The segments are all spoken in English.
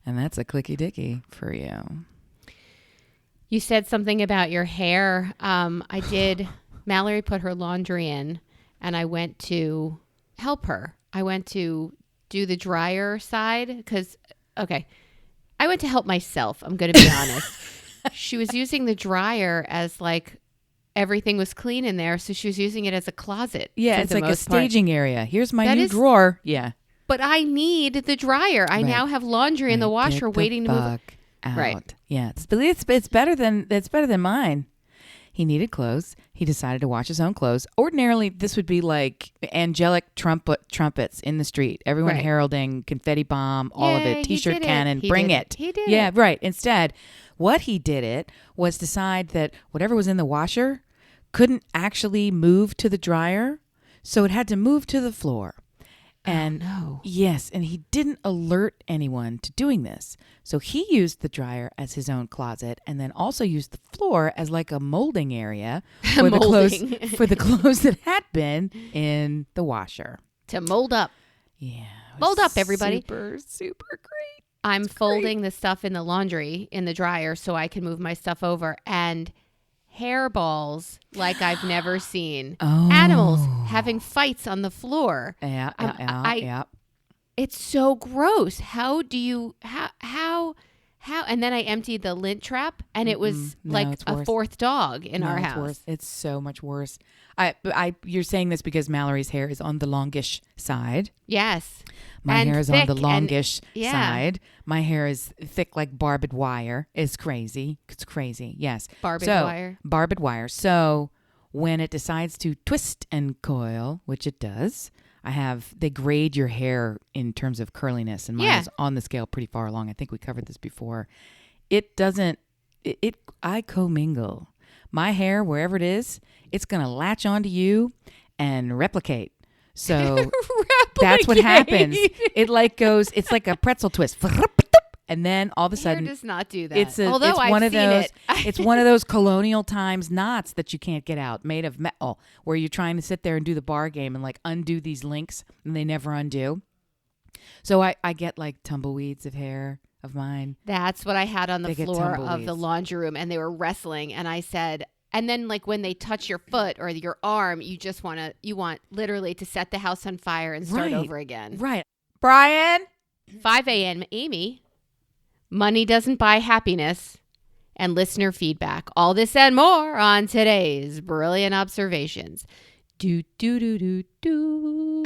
And that's a clicky dicky for you. You said something about your hair. I did. Mallory put her laundry in, and I went to help her. I went to do the dryer side because, okay, I went to help myself. I'm going to be honest. She was using the dryer as like everything was clean in there, so she was using it as a closet. Yeah, it's like a staging area. Here's my new drawer. Yeah. But I need the dryer. I now have laundry in the washer waiting to move out. Right. Yeah, it's better than mine. He needed clothes. He decided to wash his own clothes. Ordinarily, this would be like angelic trumpets in the street. Everyone heralding, confetti bomb, all of it, T-shirt cannon, bring it. He did it. Yeah, right. Instead, what he did was decide that whatever was in the washer couldn't actually move to the dryer, so it had to move to the floor. And yes, and he didn't alert anyone to doing this. So he used the dryer as his own closet and then also used the floor as like a molding area for the clothes that had been in the washer. To mold up. Yeah. Mold up, everybody. Super great. I'm folding the stuff in the laundry in the dryer so I can move my stuff over, and hairballs like I've never seen. Animals having fights on the floor. Yeah. It's so gross. How do you how and then I emptied the lint trap and it was like a fourth dog in our house. Worse. It's so much worse. You're saying this because Mallory's hair is on the longish side. Yes. My hair is on the longish side. My hair is thick like barbed wire. It's crazy. Yes. Barbed wire. So when it decides to twist and coil, which it does, they grade your hair in terms of curliness, and mine is on the scale pretty far along. I think we covered this before. I commingle. My hair, wherever it is, it's going to latch onto you and replicate. So that's what happens. It like goes, it's like a pretzel twist. And then all of a sudden, hair does not do that. It's one of those colonial times knots that you can't get out, made of metal, where you're trying to sit there and do the bar game and like undo these links, and they never undo. So I get like tumbleweeds of hair of mine. That's what I had on the floor of the laundry room, and they were wrestling. And I said, and then like when they touch your foot or your arm, you want literally to set the house on fire and start over again. Right. Brian. 5 a.m. Amy. Money doesn't buy happiness, and listener feedback. All this and more on today's Brilliant Observations. Do, do, do, do, do.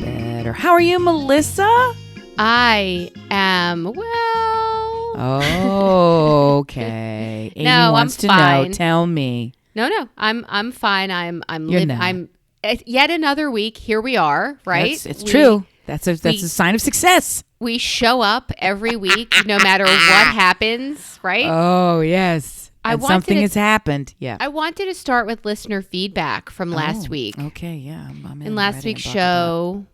Better. How are you, Melissa? I am well. Oh, okay. Amy wants to know. Tell me. No. I'm fine. I'm yet another week. Here we are, right? It's true. That's a sign of success. We show up every week no matter what happens, right? Oh, yes. Something has happened. Yeah. I wanted to start with listener feedback from last week. Okay, yeah. In last week's show,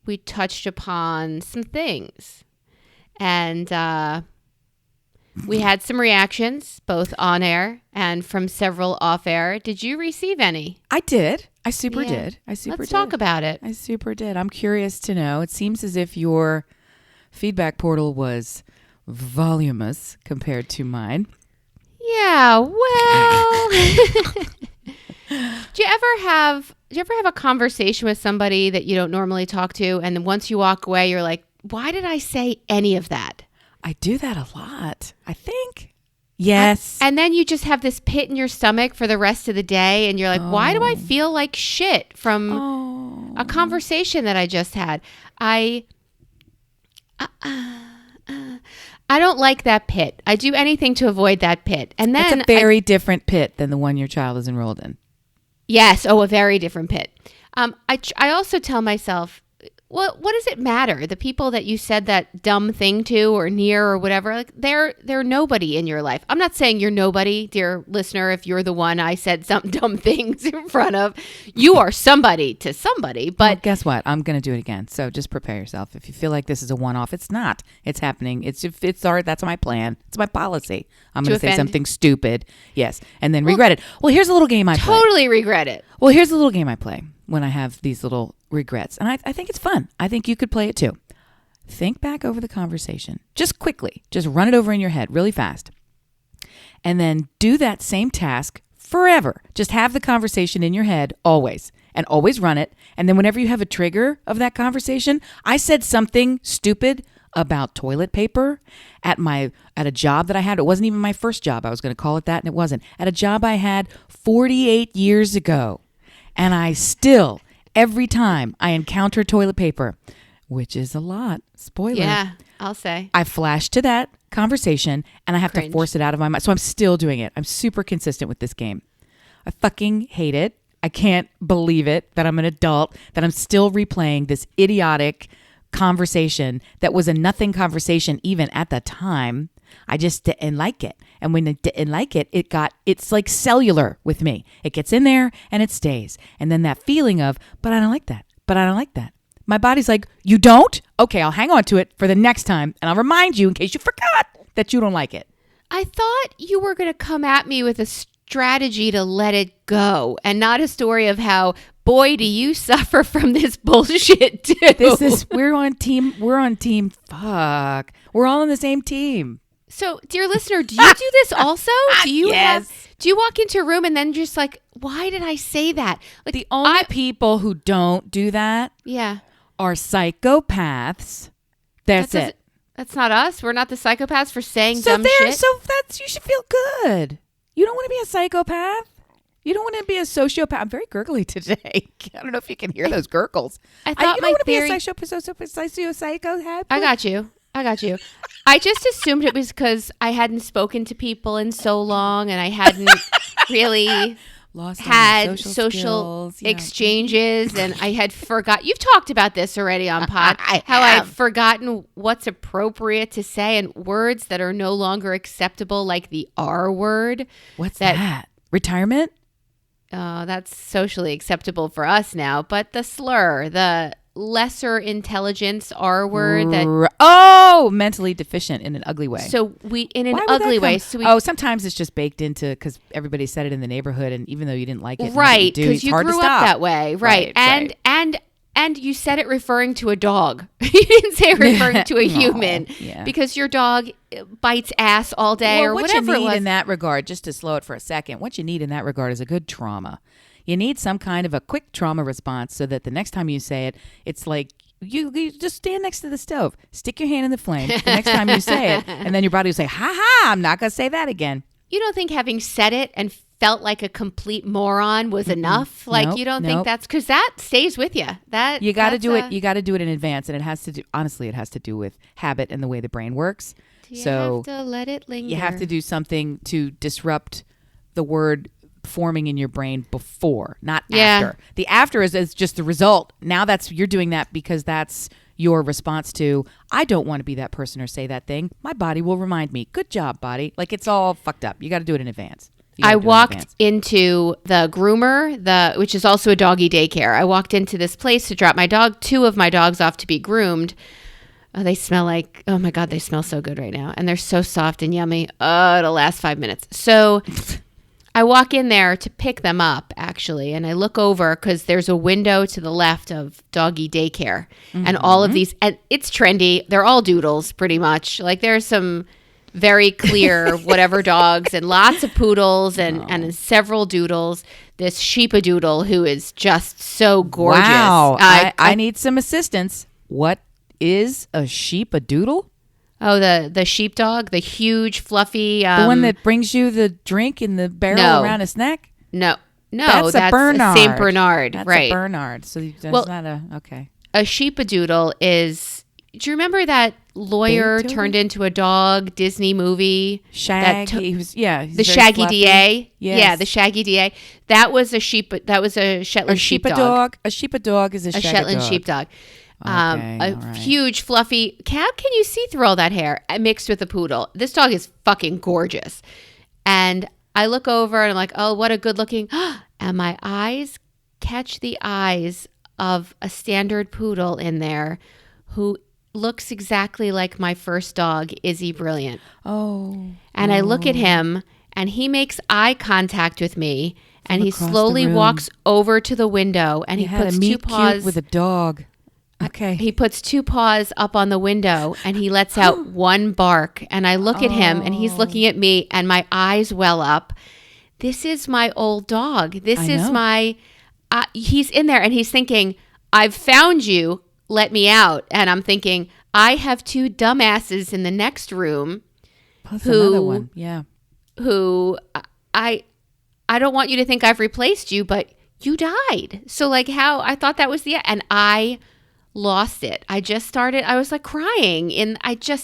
we touched upon some things. And we had some reactions, both on air and from several off air. Did you receive any? I did. I super did. Let's talk about it. I super did. I'm curious to know. It seems as if your feedback portal was voluminous compared to mine. Yeah, well. Do you ever have a conversation with somebody that you don't normally talk to, and then once you walk away, you're like, why did I say any of that? I do that a lot, I think. Yes. And then you just have this pit in your stomach for the rest of the day, and you're like, why do I feel like shit from a conversation that I just had? I don't like that pit. I do anything to avoid that pit. And then it's a very different pit than the one your child is enrolled in. Yes. Oh, a very different pit. I also tell myself, what does it matter? The people that you said that dumb thing to or near or whatever, like they're nobody in your life. I'm not saying you're nobody, dear listener, if you're the one I said some dumb things in front of. You are somebody to somebody, but well, guess what? I'm going to do it again. So just prepare yourself. If you feel like this is a one-off, it's not. It's happening. It's all right. That's my plan. It's my policy. I'm going to say something stupid. Yes. And then regret it. Well, here's a little game I play. Totally regret it. Well, here's a little game I play when I have these little regrets. And I think it's fun. I think you could play it too. Think back over the conversation. Just quickly. Just run it over in your head really fast. And then do that same task forever. Just have the conversation in your head always. And always run it. And then whenever you have a trigger of that conversation, I said something stupid about toilet paper at a job that I had. It wasn't even my first job. I was going to call it that, and it wasn't. At a job I had 48 years ago. And I still, every time I encounter toilet paper, which is a lot, spoiler. Yeah, I'll say. I flash to that conversation, and I have to force it out of my mind. So I'm still doing it. I'm super consistent with this game. I fucking hate it. I can't believe it that I'm an adult, that I'm still replaying this idiotic conversation that was a nothing conversation even at the time. I just didn't like it. And when I didn't like it, it's like cellular with me. It gets in there and it stays. And then that feeling of, but I don't like that. But I don't like that. My body's like, you don't? Okay, I'll hang on to it for the next time. And I'll remind you in case you forgot that you don't like it. I thought you were going to come at me with a strategy to let it go and not a story of how, boy, do you suffer from this bullshit too. We're on team. Fuck. We're all on the same team. So, dear listener, do you do this also? Do you yes. do you walk into a room and then just like, why did I say that? Like the only people who don't do that are psychopaths. That's it. That's not us. We're not the psychopaths for saying dumb shit. So you should feel good. You don't want to be a psychopath. You don't want to be a sociopath. I'm very gurgly today. I don't know if you can hear those gurgles. I thought you don't want to be a psychopath. I got you. I just assumed it was because I hadn't spoken to people in so long and I hadn't really had social exchanges and I had forgot. You've talked about this already on pod. I've forgotten what's appropriate to say and words that are no longer acceptable, like the R word. What's that? Retirement? That's socially acceptable for us now. But the slur, the lesser intelligence R word mentally deficient in an ugly way. So sometimes it's just baked into because everybody said it in the neighborhood, and even though you didn't like it, right? Because you grew up that way, right? And you said it referring to a dog. You didn't say it referring to a human because your dog bites ass all day or whatever it was. What you need in that regard, just to slow it for a second, what you need in that regard is a good trauma. You need some kind of a quick trauma response so that the next time you say it, it's like you just stand next to the stove, stick your hand in the flame the next time you say it, and then your body will say, ha ha, I'm not going to say that again. You don't think having said it and felt like a complete moron was enough? Like you don't think that's because that stays with you. That you got to do it. You got to do it in advance, and it has to do. Honestly, it has to do with habit and the way the brain works. You have to let it linger. You have to do something to disrupt the word forming in your brain before, not after. The after is just the result. Now you're doing that because that's your response to, I don't want to be that person or say that thing. My body will remind me. Good job, body. Like it's all fucked up. You got to do it in advance. I walked into the groomer, which is also a doggy daycare. I walked into this place to drop two of my dogs off to be groomed. Oh, they smell like, oh my God, they smell so good right now. And they're so soft and yummy. Oh, it'll last 5 minutes. So I walk in there to pick them up, actually, and I look over because there's a window to the left of doggy daycare. And all of these, and it's trendy. They're all doodles, pretty much. Like there's some very clear whatever dogs and lots of poodles and several doodles. This sheepadoodle who is just so gorgeous. Wow. I need some assistance. What is a sheepadoodle? Oh, the sheepdog, the huge, fluffy. The one that brings you the drink in the barrel around his neck? No, that's a Bernard. A Saint Bernard, that's right? A Bernard. So that's not a, okay. A sheepadoodle is, do you remember that lawyer Beethoven? Turned into a dog Disney movie? He was the Shaggy fluffy. DA. Yes. Yeah, the Shaggy DA. That was a Shetland sheepdog. A sheepdog is a Shetland sheepdog. sheepdog. Okay, A all right. huge fluffy Cab. Can you see through all that hair mixed with a poodle? This dog is fucking gorgeous. And I look over and I'm like, oh, what a good looking. And my eyes catch the eyes of a standard poodle in there who looks exactly like my first dog, Izzy Brilliant. Oh. And I look at him and he makes eye contact with me and he across the slowly room. walks over to the window and You he had puts a two meet paws cute with a dog. Okay. he puts two paws up on the window and he lets out one bark. And I look at him and he's looking at me and my eyes well up. This is my old dog. This is know. my, he's in there and he's thinking, I've found you. Let me out. And I'm thinking, I have two dumbasses in the next room Plus another one. Yeah. who I don't want you to think I've replaced you, but you died. So like how I thought that was and I lost it. I was like crying and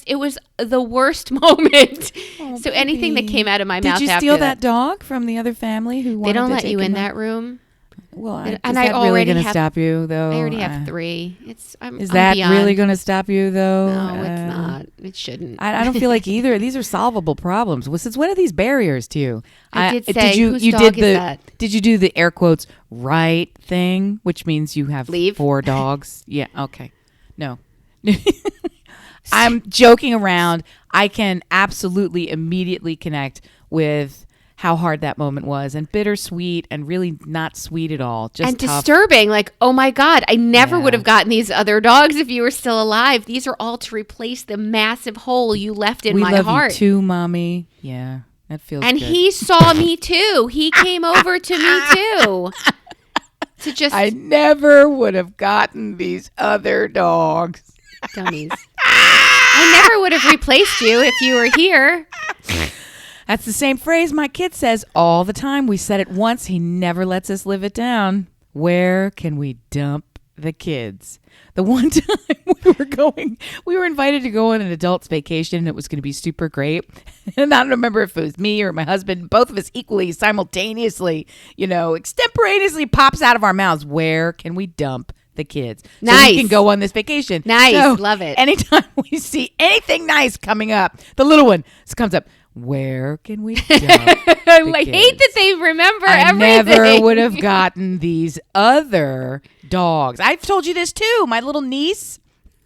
it was the worst moment. Oh, so anything that baby. came out of my mouth Did you after steal that dog from the other family who wanted they don't to let take you in him that out? room. Well, And is I that really already going to have- stop you, though? I already have 3. I'm that beyond. really going to stop you, though? No, it's not. It shouldn't. I don't feel like either of these are solvable problems. Well, since when are these barriers to you? I did say, whose dog did is that? Did you do the air quotes right thing, which means you have Leave? 4 dogs? Yeah. Okay. No. I'm joking around. I can absolutely immediately connect with how hard that moment was, and bittersweet, and really not sweet at all. Just and tough. disturbing. Like, oh my God, I never Yeah. would have gotten these other dogs if you were still alive. These are all to replace the massive hole you left in We my love heart. you too, mommy. Yeah, that feels. And good. he saw me too. He came over to me too. To just I never would have gotten these other dogs. dummies. I never would have replaced you if you were here. That's the same phrase my kid says all the time. We said it once. He never lets us live it down. Where can we dump the kids? The one time we were invited to go on an adults vacation and it was going to be super great. And I don't remember if it was me or my husband, both of us equally simultaneously, extemporaneously pops out of our mouths. Where can we dump the kids? So Nice. we can go on this vacation. Nice. So Love it. Anytime we see anything nice coming up, the little one comes up. Where can we dump I hate that they remember I everything. never would have gotten these other dogs. I've told you this too. My little niece,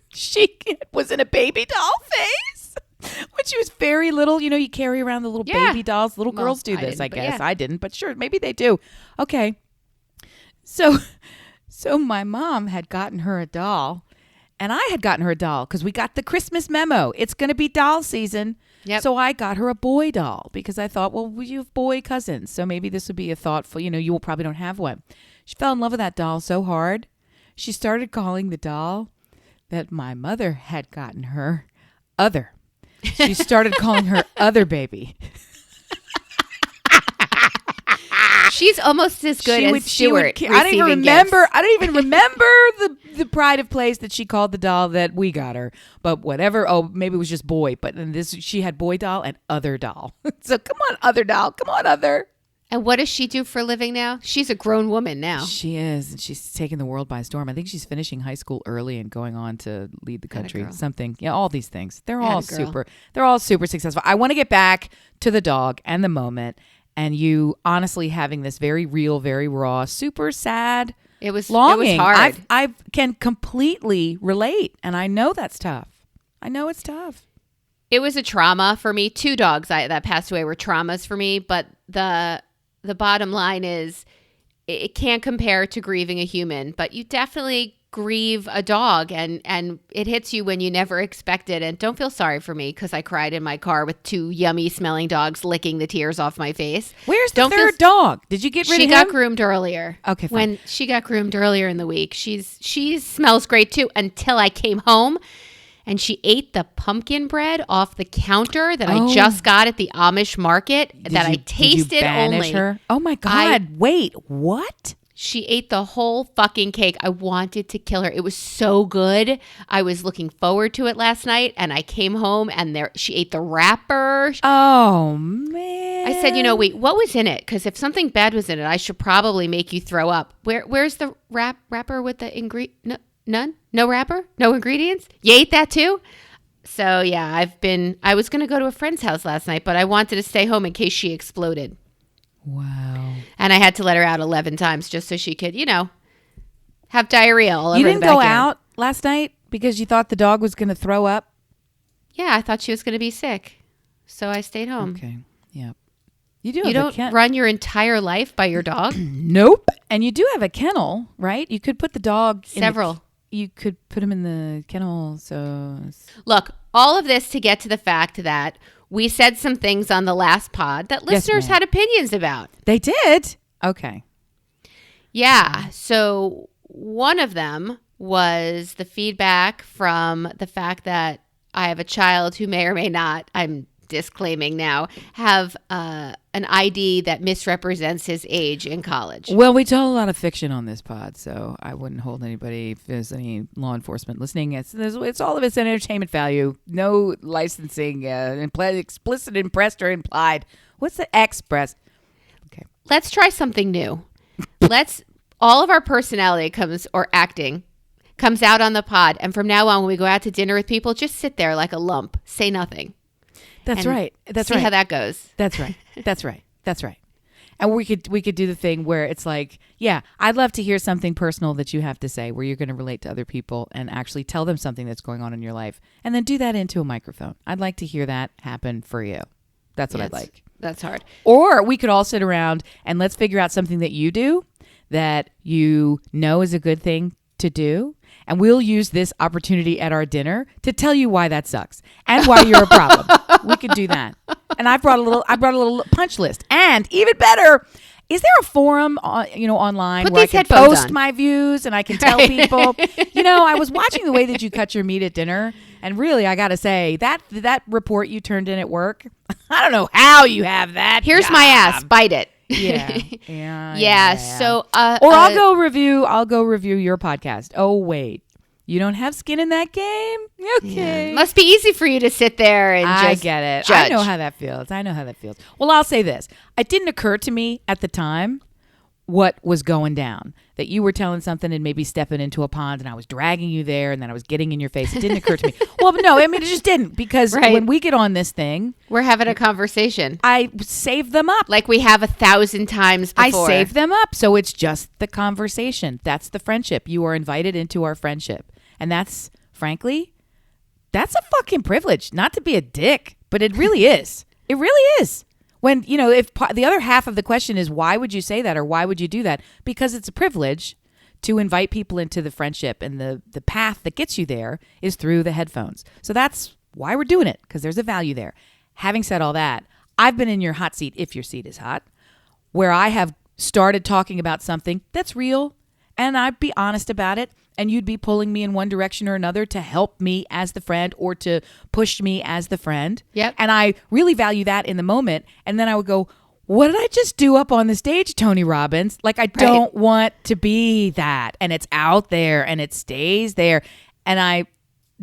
she was in a baby doll phase when she was very little. You carry around the little baby dolls. Little Well, girls do I this, didn't, I but guess. yeah. I didn't, but sure, maybe they do. Okay. So my mom had gotten her a doll, and I had gotten her a doll because we got the Christmas memo. It's going to be doll season. Yep. So I got her a boy doll because I thought, well, you have boy cousins, so maybe this would be a thoughtful, you will probably don't have one. She fell in love with that doll so hard. She started calling the doll that my mother had gotten her Other. She started calling her Other Baby. She's almost as good as Stuart. I don't even remember. Gifts. I don't even remember the pride of place that she called the doll that we got her. But whatever. Oh, maybe it was just boy. But in this, she had boy doll and other doll. So come on, other doll. Come on, other. And what does she do for a living now? She's a grown woman now. She is, and she's taking the world by storm. I think she's finishing high school early and going on to lead the country. girl. Something. Yeah, all these things. They're Atta all girl. super. They're all super successful. I want to get back to the dog and the moment. And you honestly having this very real, very raw, super sad longing. It was hard. I can completely relate, and I know that's tough. I know it's tough. It was a trauma for me. 2 dogs that passed away were traumas for me. But the bottom line is it can't compare to grieving a human. But you definitely grieve a dog, and it hits you when you never expect it. And don't feel sorry for me because I cried in my car with 2 yummy smelling dogs licking the tears off my face. Where's the third dog? Did you get rid of him? She got groomed earlier. Okay, fine. When she got groomed earlier in the week, she smells great too until I came home and she ate the pumpkin bread off the counter that I just got at the Amish market I tasted did you banish only. her? Oh my God. Wait, what? She ate the whole fucking cake. I wanted to kill her. It was so good. I was looking forward to it last night, and I came home, and she ate the wrapper. Oh, man. I said, wait, what was in it? Because if something bad was in it, I should probably make you throw up. Where's the wrapper with the ingredient? None? No wrapper? No ingredients? You ate that too? So yeah, I was going to go to a friend's house last night, but I wanted to stay home in case she exploded. Wow. And I had to let her out 11 times just so she could, have diarrhea all over the backyard. You didn't go out last night because you thought the dog was going to throw up? Yeah, I thought she was going to be sick. So I stayed home. Okay. Yeah. You don't run your entire life by your dog? Nope. And you do have a kennel, right? You could put the dog Several. You could put him in the kennel. So look, all of this to get to the fact that we said some things on the last pod that listeners had opinions about. They did? Okay. Yeah. So one of them was the feedback from the fact that I have a child who may or may not, I'm disclaiming now, have an ID that misrepresents his age in college. Well, we tell a lot of fiction on this pod, so I wouldn't hold anybody, if there's any law enforcement listening. It's all of it's an entertainment value. No licensing, explicit, impressed, or implied. What's the express? Okay. Let's try something new. All of our personality comes out on the pod, and from now on, when we go out to dinner with people, just sit there like a lump, say nothing. That's right. That's see right. how that goes. That's right. That's right. That's right. And we could do the thing where it's like, yeah, I'd love to hear something personal that you have to say, where you're going to relate to other people and actually tell them something that's going on in your life, and then do that into a microphone. I'd like to hear that happen for you. That's what I'd like. That's hard. Or we could all sit around and let's figure out something that you do that you know is a good thing to do. And we'll use this opportunity at our dinner to tell you why that sucks and why you're a problem. We could do that. And I brought a little punch list. And even better, is there a forum online where I can post my views and I can tell people, I was watching the way that you cut your meat at dinner, and really, I got to say, that report you turned in at work, I don't know how you have that. Here's my ass, bite it. Yeah. So, I'll go review your podcast. Oh wait, you don't have skin in that game. Okay, must be easy for you to sit there and I just get it. Judge. I know how that feels. Well, I'll say this: it didn't occur to me at the time what was going down. That you were telling something and maybe stepping into a pond, and I was dragging you there, and then I was getting in your face. It didn't occur to me. Well, but no, I mean, it just didn't, because when we get on this thing, we're having a conversation. I save them up. Like we have 1,000 times before. I save them up. So it's just the conversation. That's the friendship. You are invited into our friendship. And that's, frankly, that's a fucking privilege. Not to be a dick, but it really is. It really is. When, if the other half of the question is, why would you say that or why would you do that? Because it's a privilege to invite people into the friendship, and the path that gets you there is through the headphones. So that's why we're doing it, because there's a value there. Having said all that, I've been in your hot seat, if your seat is hot, where I have started talking about something that's real, and I'd be honest about it, and you'd be pulling me in one direction or another to help me as the friend or to push me as the friend. Yep. And I really value that in the moment. And then I would go, what did I just do up on the stage, Tony Robbins? Like, I don't want to be that. And it's out there and it stays there. And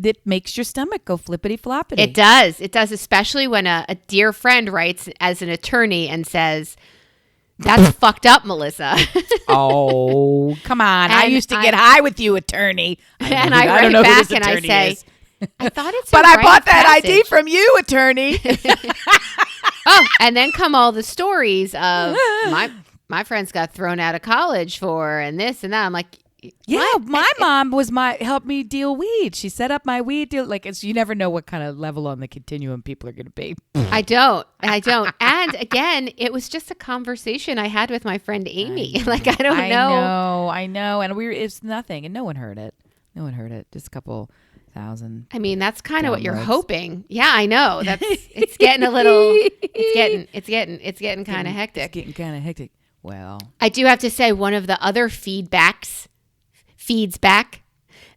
it makes your stomach go flippity floppity. It does. It does, especially when a dear friend writes as an attorney and says, that's fucked up, Melissa. Oh, come on. I used to get high with you, attorney. And I write back and I say, I thought it's but I bought that ID from you, attorney. Oh, and then come all the stories of my friends got thrown out of college for and this and that. I'm like, yeah, my mom helped me deal weed. She set up my weed deal. Like, you never know what kind of level on the continuum people are going to be. I don't. And again, it was just a conversation I had with my friend Amy. I know. And it's nothing. And no one heard it. Just a couple thousand. I mean, that's kind of what you're hoping. Yeah, I know. It's getting a little, it's getting kind of hectic. It's getting kind of hectic. Well, I do have to say, one of the other feeds back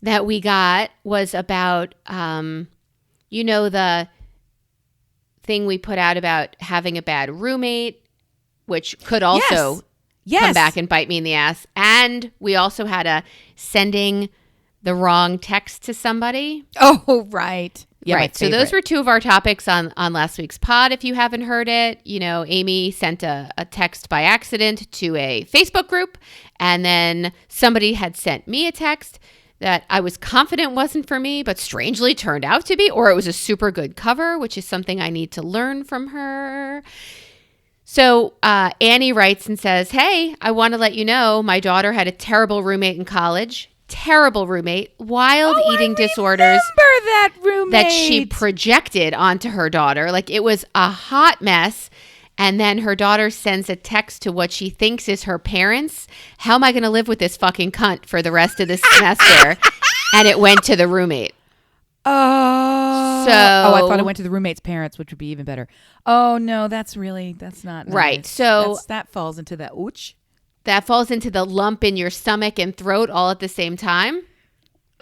that we got was about, the thing we put out about having a bad roommate, which could also come back and bite me in the ass. And we also had sending the wrong text to somebody. Oh, right. Yeah, right. So those were two of our topics on last week's pod. If you haven't heard it, Amy sent a text by accident to a Facebook group, and then somebody had sent me a text. that I was confident wasn't for me, but strangely turned out to be, or it was a super good cover, which is something I need to learn from her. So Annie writes and says, hey, I want to let you know my daughter had a terrible roommate in college. Terrible roommate, wild eating disorders that roommate that she projected onto her daughter. Like, it was a hot mess. And then her daughter sends a text to what she thinks is her parents. How am I going to live with this fucking cunt for the rest of the semester? And it went to the roommate. Oh. So, I thought it went to the roommate's parents, which would be even better. Oh, no, that's not nice. Right. So that falls into that ouch. That falls into the lump in your stomach and throat all at the same time.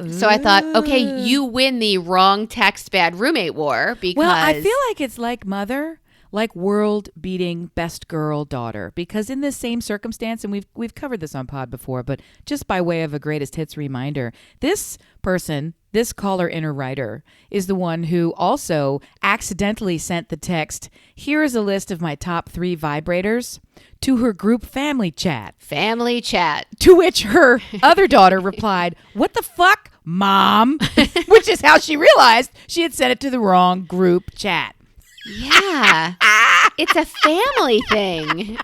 So I thought, okay, you win the wrong text bad roommate war because... Well, I feel like it's like mother, like world-beating best girl daughter, because in this same circumstance, and we've covered this on pod before, but just by way of a greatest hits reminder, this person, this caller inner writer, is the one who also accidentally sent the text, here is a list of my top 3 vibrators, to her group family chat. Family chat. To which her other daughter replied, what the fuck, Mom? Which is how she realized she had sent it to the wrong group chat. Yeah. It's a family thing.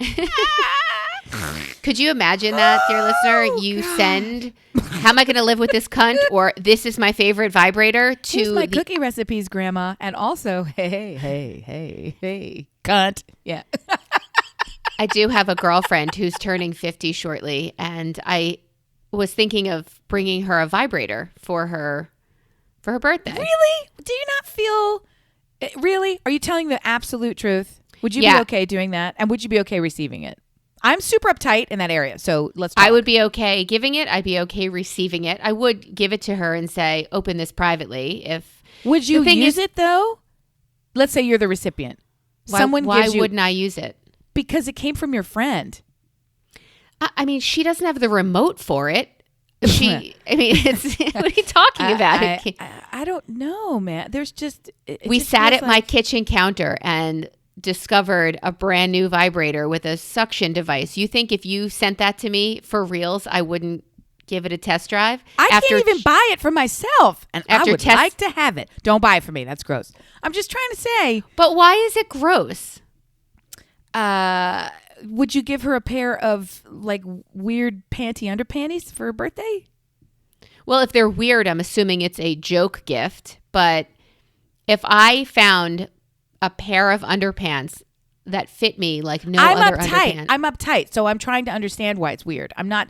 Could you imagine that, dear listener? You send, how am I going to live with this cunt? Or this is my favorite vibrator to here's my cookie recipes, Grandma. And also, hey, cunt. Yeah. I do have a girlfriend who's turning 50 shortly. And I was thinking of bringing her a vibrator for her birthday. Really? Do you not feel... Really? Are you telling the absolute truth? Would you be okay doing that? And would you be okay receiving it? I'm super uptight in that area, so let's talk. I would be okay giving it. I'd be okay receiving it. I would give it to her and say, open this privately. Would you use it, though? Let's say you're the recipient. Why wouldn't I use it? Because it came from your friend. I mean, she doesn't have the remote for it. What are you talking about? I don't know, man. There's just... We sat at my kitchen counter and discovered a brand new vibrator with a suction device. You think if you sent that to me for reals, I wouldn't give it a test drive? I can't even buy it for myself, and I would like to have it. Don't buy it for me. That's gross. I'm just trying to say... But why is it gross? Would you give her a pair of like weird panty underpanties for her birthday? Well, if they're weird, I'm assuming it's a joke gift. But if I found a pair of underpants that fit me like other underpants. I'm uptight, so I'm trying to understand why it's weird. I'm not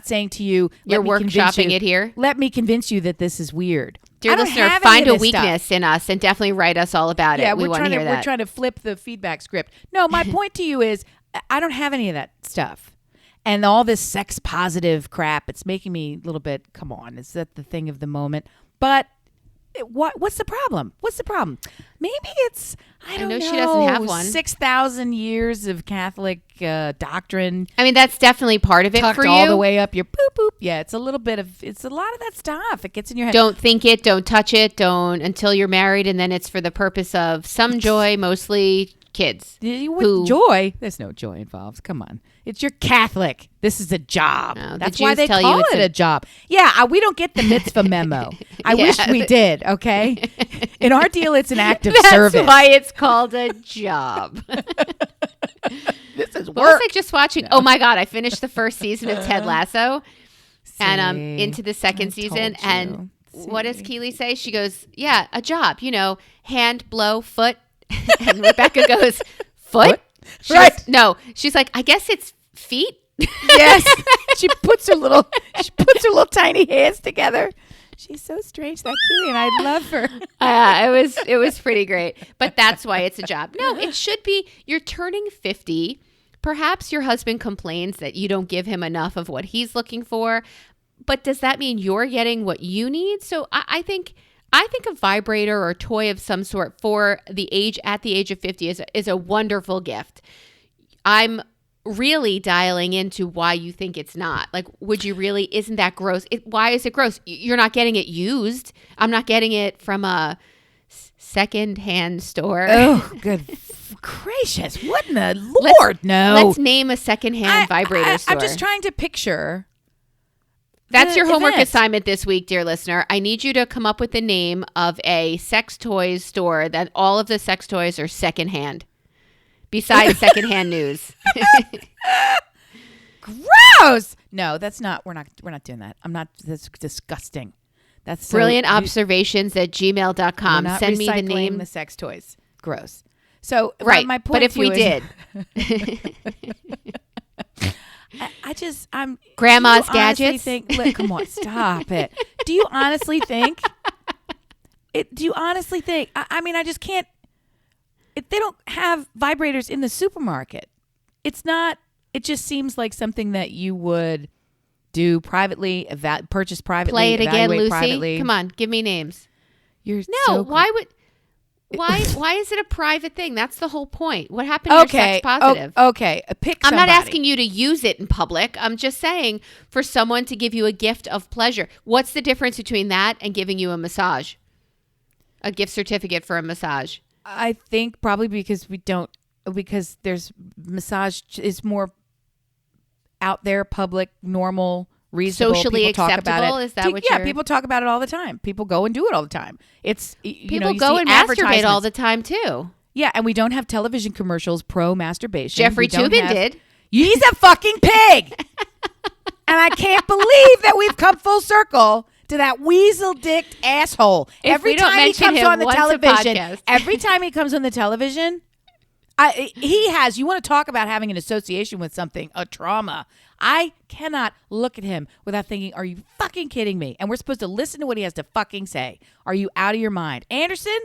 saying to you, you're workshopping it here. Let me convince you that this is weird. Dear listener, find a weakness in us and definitely write us all about it. We want to hear that. We're trying to flip the feedback script. No, my point to you is I don't have any of that stuff. And all this sex positive crap, it's making me a little bit, come on, is that the thing of the moment? But what's the problem? What's the problem? Maybe it's, I don't know. She doesn't have one. 6,000 years of Catholic doctrine. I mean, that's definitely part of it for you. All the way up your poop poop. Yeah, it's a lot of that stuff. It gets in your head. Don't think it, don't touch it, don't until you're married, and then it's for the purpose of some joy, mostly kids. Joy? There's no joy involved. Come on. You're Catholic. This is a job. No, that's why they call it a job. Yeah, we don't get the mitzvah memo. I wish we did, okay? In our deal, it's an act of service. That's why it's called a job. This is work. What was I just watching? Oh, my God. I finished the first season of Ted Lasso. And I'm into the second season. And what does Keely say? She goes, yeah, a job. Hand, blow, foot. And Rebecca goes, foot? Right. She's like, I guess it's feet. Yes. She puts her little tiny hands together. She's so strange, that Keely, and I love her. It was pretty great. But that's why it's a job. No, it should be, you're turning 50. Perhaps your husband complains that you don't give him enough of what he's looking for. But does that mean you're getting what you need? So I think a vibrator or toy of some sort at the age of 50 is a wonderful gift. I'm really dialing into why you think it's not. Like, would you really? Isn't that gross? Why is it gross? You're not getting it used. I'm not getting it from a second-hand store. Oh, good gracious. What in the Lord? No. Let's name a second-hand vibrator store. I'm just trying to picture That's your homework event. assignment this week, dear listener. I need you to come up with the name of a sex toys store that all of the sex toys are secondhand. Besides secondhand news. Gross. No, that's not. We're not doing that. I'm not. That's disgusting. That's so, Brilliant observations at gmail.com. Not Send me the recycling name. the sex toys. Gross. So Right. my point But if to you we is- did. I'm Grandma's do you honestly gadgets? Look, come on, stop it. Do you honestly think? Do you honestly think? I mean, I just can't. They don't have vibrators in the supermarket. It's not. It just seems like something that you would do privately, purchase privately, Play it again, evaluate Lucy. privately. Come on, give me names. You're No, so why is it a private thing? That's the whole point. What happened to your sex positive? Okay. Pick I'm somebody. not asking you to use it in public. I'm just saying for someone to give you a gift of pleasure. What's the difference between that and giving you a massage? A gift certificate for a massage. I think probably because there's massage is more out there, public, normal, reasonable. Socially people talk acceptable? about it. Is that what Yeah, you're- people talk about it all the time. People go and do it all the time. It's People you go see and masturbate advertisements. all the time too. Yeah, and we don't have television commercials pro masturbation. Jeffrey We don't Toobin have- did. He's a fucking pig. And I can't believe that we've come full circle to that weasel-dicked asshole. If Every we don't time he mention comes him on the once a television, podcast. every time he comes on the television, you want to talk about having an association with something, a trauma. I cannot look at him without thinking, are you fucking kidding me? And we're supposed to listen to what he has to fucking say. Are you out of your mind? Anderson,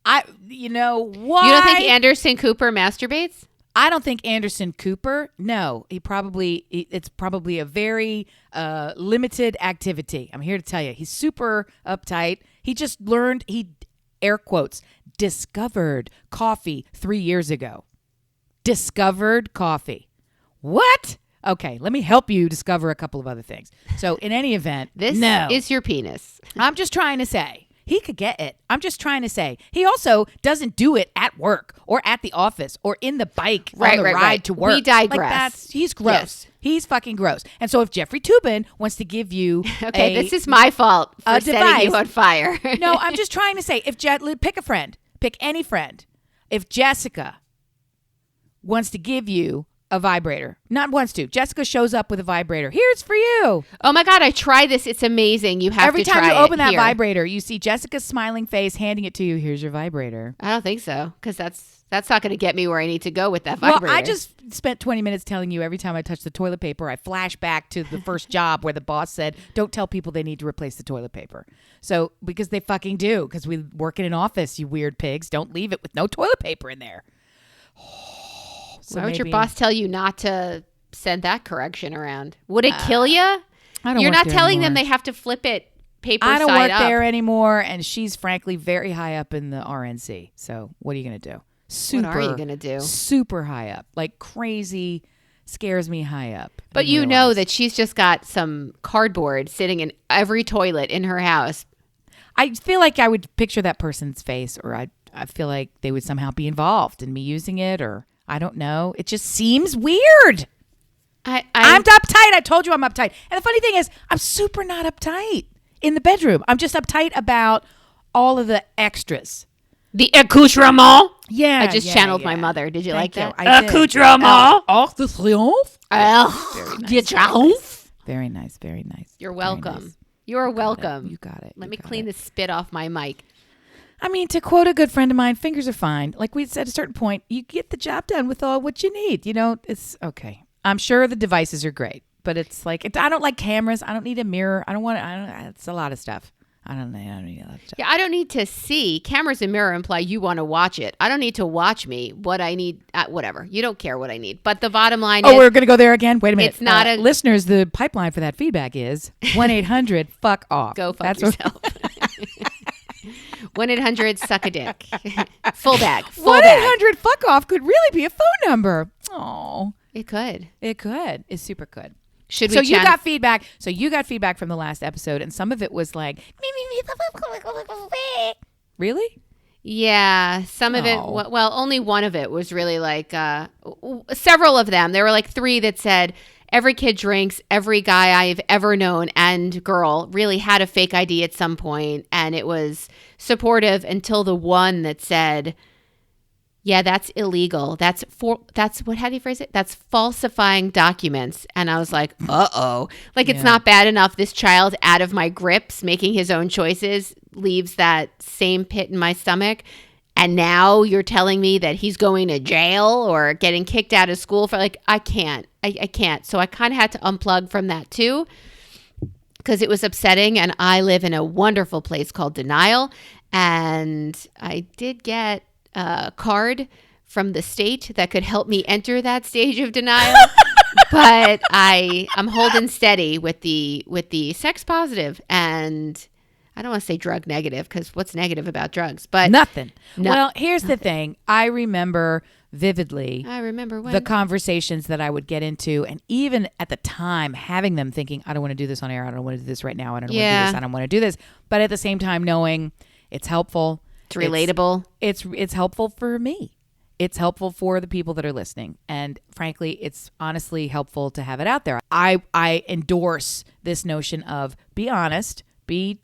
why? You don't think Anderson Cooper masturbates? I don't think Anderson Cooper. No, it's probably a very limited activity. I'm here to tell you, he's super uptight. He just learned, air quotes, discovered coffee 3 years ago. Discovered coffee. What? Okay, let me help you discover a couple of other things. So in any event, This is your penis. I'm just trying to say he could get it. I'm just trying to say he also doesn't do it at work or at the office or in the bike on the ride to work. We digress. He's gross. Yes. He's fucking gross. And so if Jeffrey Toobin wants to give you Okay, this is my fault for a setting device. you on fire. No, I'm just trying to say if pick a friend, pick any friend. If Jessica wants to give you a vibrator, not wants to, Jessica shows up with a vibrator. Here's for you. Oh my God, I tried this. It's amazing. You have Every to time try you open it. that Here. vibrator, you see Jessica's smiling face handing it to you. Here's your vibrator. I don't think so, because that's not going to get me where I need to go with that vibrator. Well, I just spent 20 minutes telling you every time I touch the toilet paper, I flash back to the first job where the boss said, don't tell people they need to replace the toilet paper. So, because they fucking do, because we work in an office, you weird pigs. Don't leave it with no toilet paper in there. So why would your maybe- boss tell you not to send that correction around? Would it kill you? I don't You're work not there telling them anymore. they have to flip it paper I don't side work up. there anymore, and she's frankly very high up in the RNC. So, what are you going to do? Super, What are you going to do? Super high up. Like crazy, scares me high up. But and you know realize- that she's just got some cardboard sitting in every toilet in her house. I feel like I would picture that person's face, or I feel like they would somehow be involved in me using it, or I don't know. It just seems weird. I'm uptight. I told you I'm uptight. And the funny thing is, I'm super not uptight in the bedroom. I'm just uptight about all of the extras. The accoutrement. Yeah. I just channeled my mother. Did you Thank like you. that? I did. Accoutrement. Arc de triomphe. Very nice. Very nice. You're Very welcome. nice. You're welcome. You got it. Let me clean the spit off my mic. I mean, to quote a good friend of mine, fingers are fine. Like we said, at a certain point, you get the job done with all what you need. You know, it's okay. I'm sure the devices are great, but it's like, I don't like cameras. I don't need a mirror. It's a lot of stuff. I don't need a lot of stuff. Yeah, I don't need to see. Cameras and mirror imply you want to watch it. I don't need to watch me. What I need, whatever. You don't care what I need. But the bottom line is... Oh, we're going to go there again? Wait a minute. It's not a... Listeners, the pipeline for that feedback is 1-800 fuck off. Go fuck yourself. 1-800 suck a dick. Full bag. 1-800 fuck off could really be a phone number. Oh, It could. it could. It super could. Should we So you got feedback. So you got feedback from the last episode, and some of it was like, really? Yeah, some of it, Oh. well, only one of it was really like, several of them. There were like 3 that said, every kid drinks, every guy I've ever known and girl really had a fake ID at some point, and it was supportive until the one that said, yeah, that's illegal. That's what, how do you phrase it? That's falsifying documents. And I was like, uh-oh. Like, it's not bad enough this child out of my grips, making his own choices, leaves that same pit in my stomach. And now you're telling me that he's going to jail or getting kicked out of school for, like, I can't. I can't. So I kind of had to unplug from that too, because it was upsetting. And I live in a wonderful place called Denial. And I did get a card from the state that could help me enter that stage of denial. But I'm holding steady with the sex positive, and I don't want to say drug negative, because what's negative about drugs? But nothing. Well, here's the thing. I remember vividly. When the conversations that I would get into, and even at the time having them thinking, I don't want to do this on air. I don't want to do this right now. I don't want to do this. I don't want to do this. But at the same time, knowing it's helpful. It's relatable. It's helpful for me. It's helpful for the people that are listening. And frankly, it's honestly helpful to have it out there. I endorse this notion of be honest, be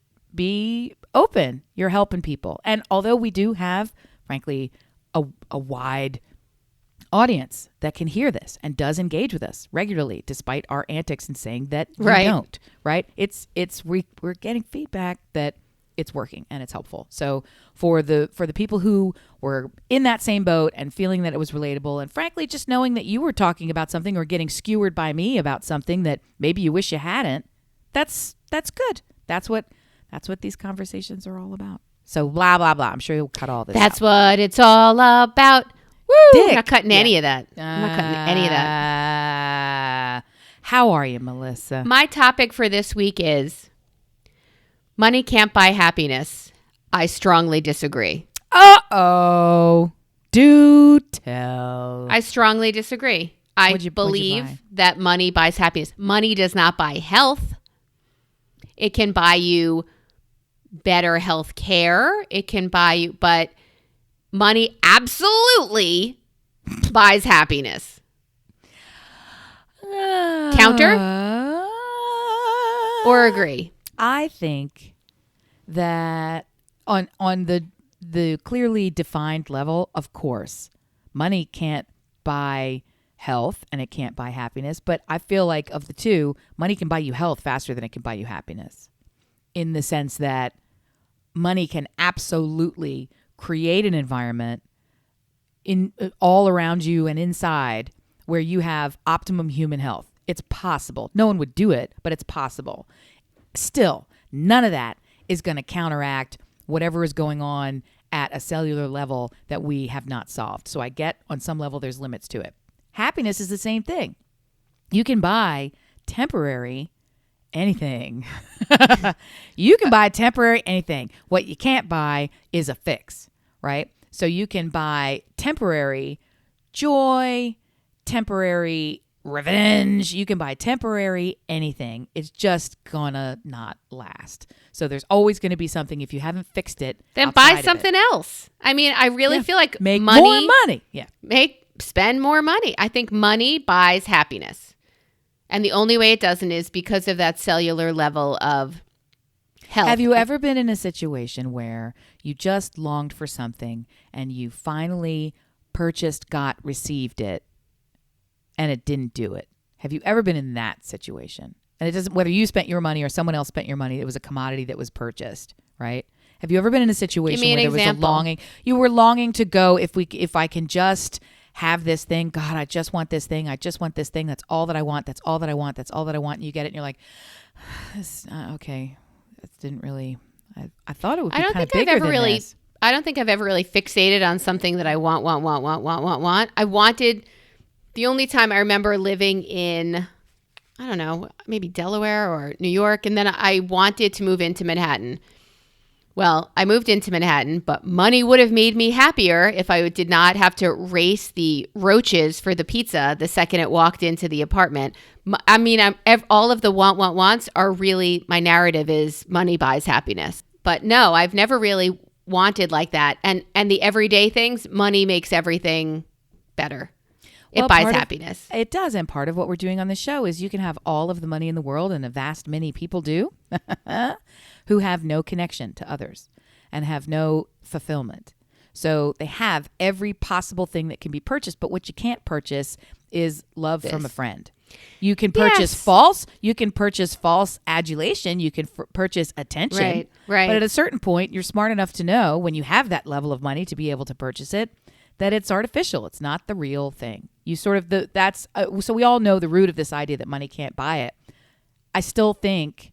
open. You're helping people. And although we do have, frankly, a wide audience that can hear this and does engage with us regularly, despite our antics in saying that we don't, right? We're getting feedback that it's working and it's helpful. So for the people who were in that same boat and feeling that it was relatable, and frankly, just knowing that you were talking about something or getting skewered by me about something that maybe you wish you hadn't, that's good. That's what these conversations are all about. So blah, blah, blah. I'm sure you'll cut all this That's out. what it's all about. Woo! Dick. I'm not cutting any of that. I'm not cutting any of that. How are you, Melissa? My topic for this week is money can't buy happiness. I strongly disagree. Uh-oh. Do tell. I strongly disagree. I believe that money buys happiness. Money does not buy health. It can buy you better health care. It can buy you, but money absolutely buys happiness. Counter or agree? I think that on the clearly defined level, of course, money can't buy health and it can't buy happiness. But I feel like of the two, money can buy you health faster than it can buy you happiness, in the sense that money can absolutely create an environment in all around you and inside where you have optimum human health. It's possible. No one would do it, but it's possible. Still, none of that is going to counteract whatever is going on at a cellular level that we have not solved. So I get on some level there's limits to it. Happiness is the same thing. You can buy temporary anything. You can buy temporary anything. What you can't buy is a fix, right? So you can buy temporary joy, temporary revenge. You can buy temporary anything. It's just gonna not last. So there's always going to be something. If you haven't fixed it, then buy something else. I mean, I really feel like make more money. Yeah. Spend more money. I think money buys happiness. And the only way it doesn't is because of that cellular level of health. Have you ever been in a situation where you just longed for something and you finally purchased, received it, and it didn't do it? Have you ever been in that situation? And it doesn't, whether you spent your money or someone else spent your money, it was a commodity that was purchased, right? Have you ever been in a situation where there was a longing? You were longing to go, if I can just have this thing, God, I just want this thing. I just want this thing. That's all that I want. That's all that I want. That's all that I want. And you get it and you're like, okay, that didn't really, I thought it would be kind of bigger than this. I don't think I've ever really fixated on something that I want. I wanted, the only time I remember living in, I don't know, maybe Delaware or New York, and then I wanted to move into Manhattan. Well, I moved into Manhattan, but money would have made me happier if I did not have to race the roaches for the pizza the second it walked into the apartment. I mean, all of the wants are really, my narrative is money buys happiness. But no, I've never really wanted like that. And the everyday things, money makes everything better. It buys happiness. It does. And part of what we're doing on the show is you can have all of the money in the world, and a vast many people do, who have no connection to others and have no fulfillment. So they have every possible thing that can be purchased, but what you can't purchase is love from a friend. You can purchase false adulation. You can purchase attention. Right. But at a certain point, you're smart enough to know when you have that level of money to be able to purchase it, that it's artificial. It's not the real thing. You sort of, so we all know the root of this idea that money can't buy it. I still think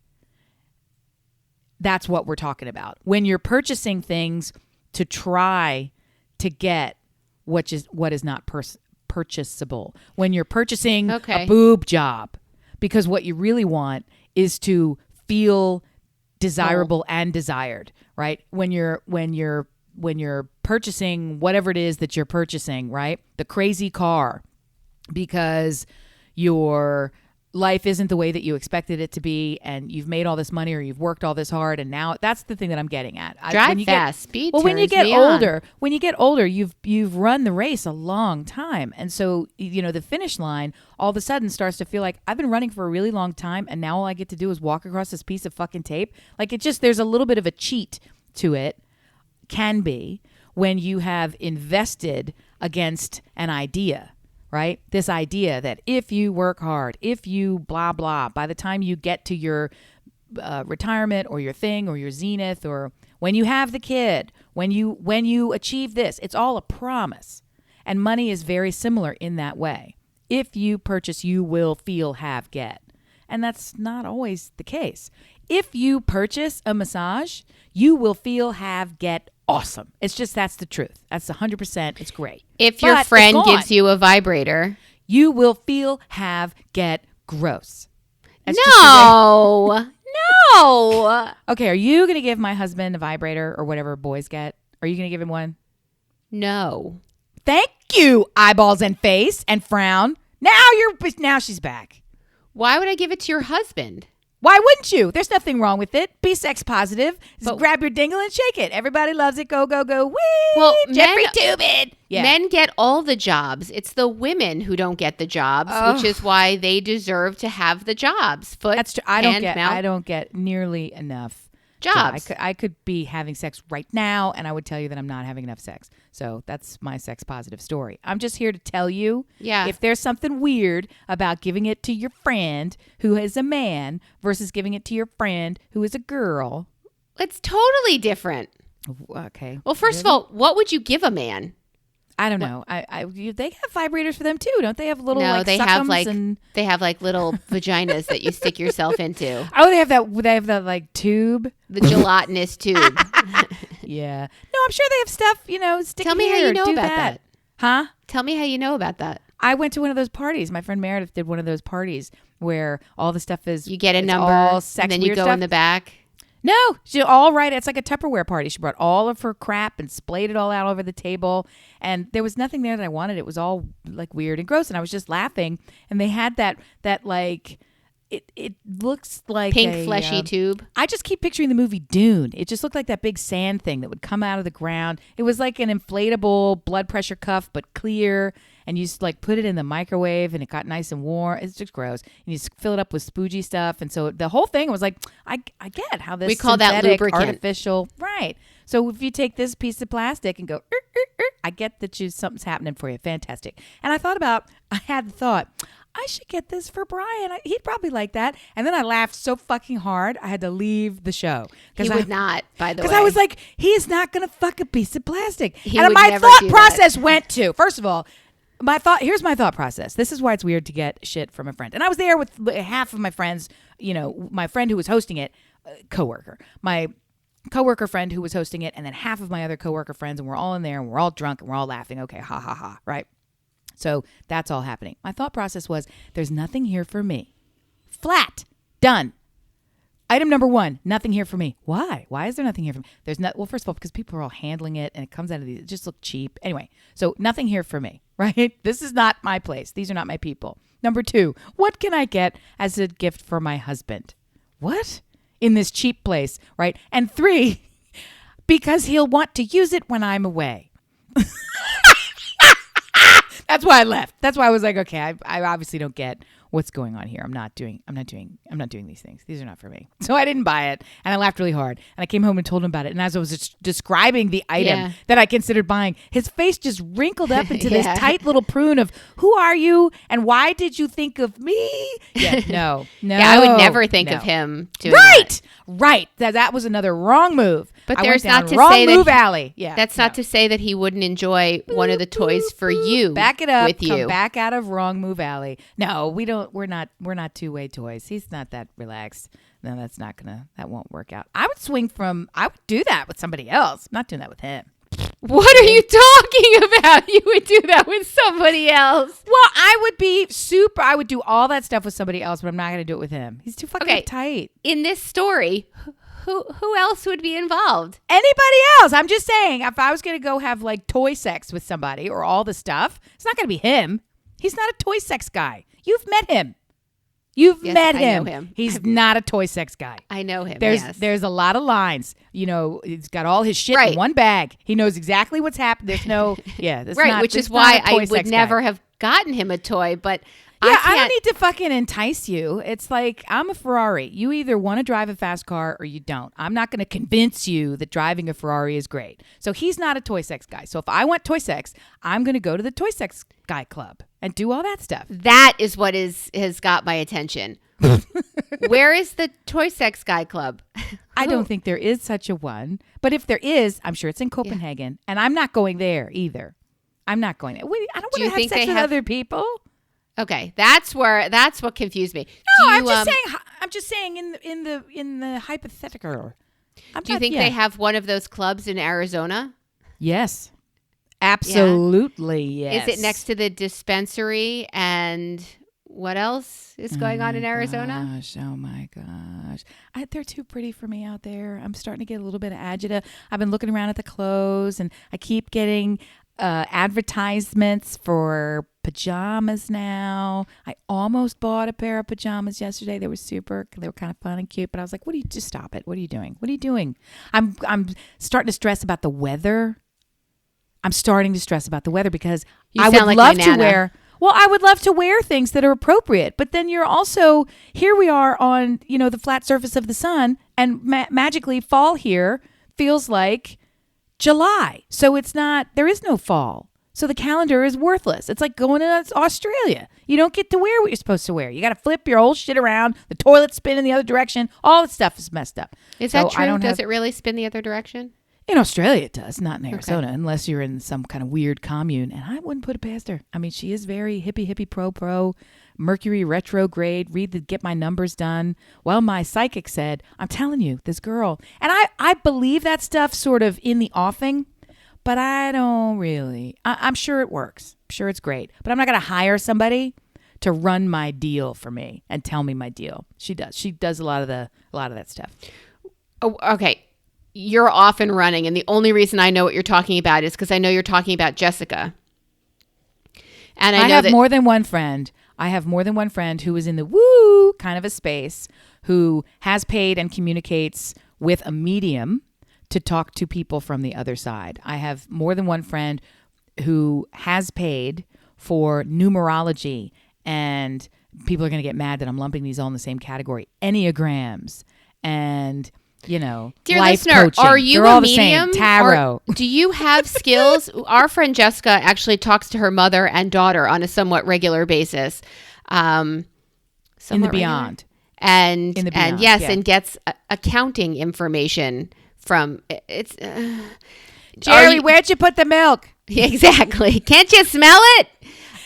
that's what we're talking about. When you're purchasing things to try to get what is not purchasable. When you're purchasing a boob job, because what you really want is to feel desirable and desired, right? When you're purchasing whatever it is that you're purchasing, right? The crazy car, because your life isn't the way that you expected it to be, and you've made all this money or you've worked all this hard, and now that's the thing that I'm getting at. Drive fast, speed. Well, when you get older, you've run the race a long time, and so the finish line all of a sudden starts to feel like I've been running for a really long time, and now all I get to do is walk across this piece of fucking tape. Like there's a little bit of a cheat to it. Can be when you have invested against an idea. Right? This idea that if you work hard, if you blah, blah, by the time you get to your retirement or your thing or your zenith, or when you have the kid, when you achieve this, it's all a promise. And money is very similar in that way. If you purchase, you will feel, have, get. And that's not always the case. If you purchase a massage, you will feel, have, get awesome. It's just, that's the truth. That's 100%. It's great. If your friend gives you a vibrator, you will feel, have, get gross. That's no. Okay, are you going to give my husband a vibrator or whatever boys get? Are you going to give him one? Thank you, eyeballs and face and frown. Now she's back. Why would I give it to your husband? Why wouldn't you? There's nothing wrong with it. Be sex positive. Just grab your dingle and shake it. Everybody loves it. Go, go, go. Whee! Well, Jeffrey Tubin. Yeah. Men get all the jobs. It's the women who don't get the jobs, which is why they deserve to have the jobs. That's true. I don't get nearly enough jobs. I could be having sex right now, and I would tell you that I'm not having enough sex. So that's my sex positive story. I'm just here to tell you, if there's something weird about giving it to your friend who is a man versus giving it to your friend who is a girl. It's totally different. Okay. Well, first of all, what would you give a man? I don't know. They have vibrators for them too, don't they? Have little they have little vaginas that you stick yourself into. Oh, they have that. They have that like tube, the gelatinous tube. Yeah. No, I'm sure they have stuff. Stick. Tell me how you know about that. Huh? Tell me how you know about that. I went to one of those parties. My friend Meredith did one of those parties where all the stuff is. You get a number, all sex, and then you go stuff. in the back. No, she all right. It's like a Tupperware party. She brought all of her crap and splayed it all out over the table. And there was nothing there that I wanted. It was all like weird and gross. And I was just laughing. And they had that like, it looks like pink fleshy tube. I just keep picturing the movie Dune. It just looked like that big sand thing that would come out of the ground. It was like an inflatable blood pressure cuff, but clear. And you just like put it in the microwave and it got nice and warm. It's just gross. And you just fill it up with spoogy stuff. And so the whole thing was like, I get how this we call that lubricant. Artificial. Right. So if you take this piece of plastic and go, I get that something's happening for you. Fantastic. And I had the thought, I should get this for Brian. He'd probably like that. And then I laughed so fucking hard, I had to leave the show. He would not, by the way. Because I was like, he is not going to fuck a piece of plastic. And my thought process went to, first of all, here's my thought process. This is why it's weird to get shit from a friend. And I was there with half of my friends, my friend who was hosting it, coworker. My coworker friend who was hosting it, and then half of my other coworker friends, and we're all in there, and we're all drunk, and we're all laughing. Okay, ha, ha, ha, right? So that's all happening. My thought process was, there's nothing here for me. Flat. Done. Item number 1, nothing here for me. Why? Why is there nothing here for me? Well, first of all, because people are all handling it, and it comes out of these, it just look cheap. Anyway, so nothing here for me, right? This is not my place. These are not my people. Number 2, what can I get as a gift for my husband? What? In this cheap place, right? And 3, because he'll want to use it when I'm away. that's why I left. That's why I was like, okay, I obviously don't get what's going on here. I'm not doing these things. These are not for me. So I didn't buy it, and I laughed really hard. And I came home and told him about it. And as I was describing the item that I considered buying, his face just wrinkled up into this tight little prune of, who are you and why did you think of me? Yeah, no. Yeah, I would never think of him doing Right. That was another wrong move. But I there's went down not to wrong say move that alley. Yeah, that's not to say that he wouldn't enjoy one of the toys for you. Back it up. With you. Come back out of wrong move alley. No, we don't. We're not two-way toys. He's not that relaxed. No, that won't work out. I would do that with somebody else. I'm not doing that with him. What are you talking about? You would do that with somebody else. Well, I would do all that stuff with somebody else, but I'm not going to do it with him. He's too fucking tight. In this story, who else would be involved? Anybody else. I'm just saying, if I was going to go have like toy sex with somebody or all the stuff, it's not going to be him. He's not a toy sex guy. You've met him. Met him. I know him. He's not a toy sex guy. I know him. There's a lot of lines. He's got all his shit in one bag. He knows exactly what's happened. There's no, which is why I would never have gotten him a toy. But I don't need to fucking entice you. It's like, I'm a Ferrari. You either want to drive a fast car or you don't. I'm not going to convince you that driving a Ferrari is great. So he's not a toy sex guy. So if I want toy sex, I'm going to go to the toy sex guy club and do all that stuff. That is what has got my attention. Where is the toy sex guy club? I don't think there is such a one. But if there is, I'm sure it's in Copenhagen. And I'm not going there either. I'm not going there. Wait, I don't want to have sex with other people. Okay, that's what confused me. No, I'm just saying in the hypothetical. Do you think they have one of those clubs in Arizona? Yes. Absolutely, yes. Is it next to the dispensary? And what else is going on in Arizona? Oh my gosh. They're too pretty for me out there. I'm starting to get a little bit of agita. I've been looking around at the clothes, and I keep getting advertisements for pajamas now. I almost bought a pair of pajamas yesterday. They were kind of fun and cute, but I was like, just stop it. What are you doing? What are you doing? I'm starting to stress about the weather. Because I would love to wear. Well, I would love to wear things that are appropriate, but then you're also, here we are on, the flat surface of the sun, and magically fall here feels like July. So there is no fall. So the calendar is worthless. It's like going to Australia. You don't get to wear what you're supposed to wear. You got to flip your whole shit around. The toilet spin in the other direction. All the stuff is messed up. Is that true? Does it really spin the other direction? In Australia, it does. Not in Arizona, unless you're in some kind of weird commune. And I wouldn't put it past her. I mean, she is very hippie, pro, Mercury retrograde, read the Get My Numbers Done. Well, my psychic said, I'm telling you, this girl. And I believe that stuff sort of in the offing, but I don't really. I'm sure it works. I'm sure it's great. But I'm not going to hire somebody to run my deal for me and tell me my deal. She does. She does a lot of that stuff. Oh, okay. You're off and running, and the only reason I know what you're talking about is because I know you're talking about Jessica. And I have more than one friend. I have more than one friend who is in the woo kind of a space who has paid and communicates with a medium to talk to people from the other side. I have more than one friend who has paid for numerology, and people are going to get mad that I'm lumping these all in the same category. Enneagrams and... Dear life listener, coaching. are you They're a medium? Tarot. Do you have skills? Our friend Jessica actually talks to her mother and daughter on a somewhat regular basis. In the beyond. And gets accounting information from it's. Jerry, where'd you put the milk? Exactly. Can't you smell it?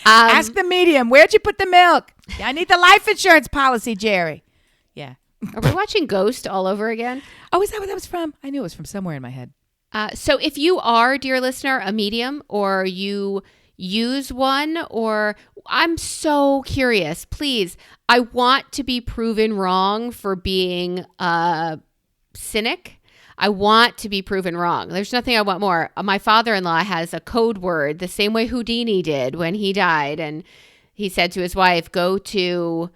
Ask the medium. Where'd you put the milk? I need the life insurance policy, Jerry. Yeah. Are we watching Ghost all over again? Oh, is that what that was from? I knew it was from somewhere in my head. So if you are, dear listener, a medium, or you use one, or I'm so curious, please, I want to be proven wrong for being a cynic. I want to be proven wrong. There's nothing I want more. My father-in-law has a code word, the same way Houdini did when he died. And he said to his wife, go to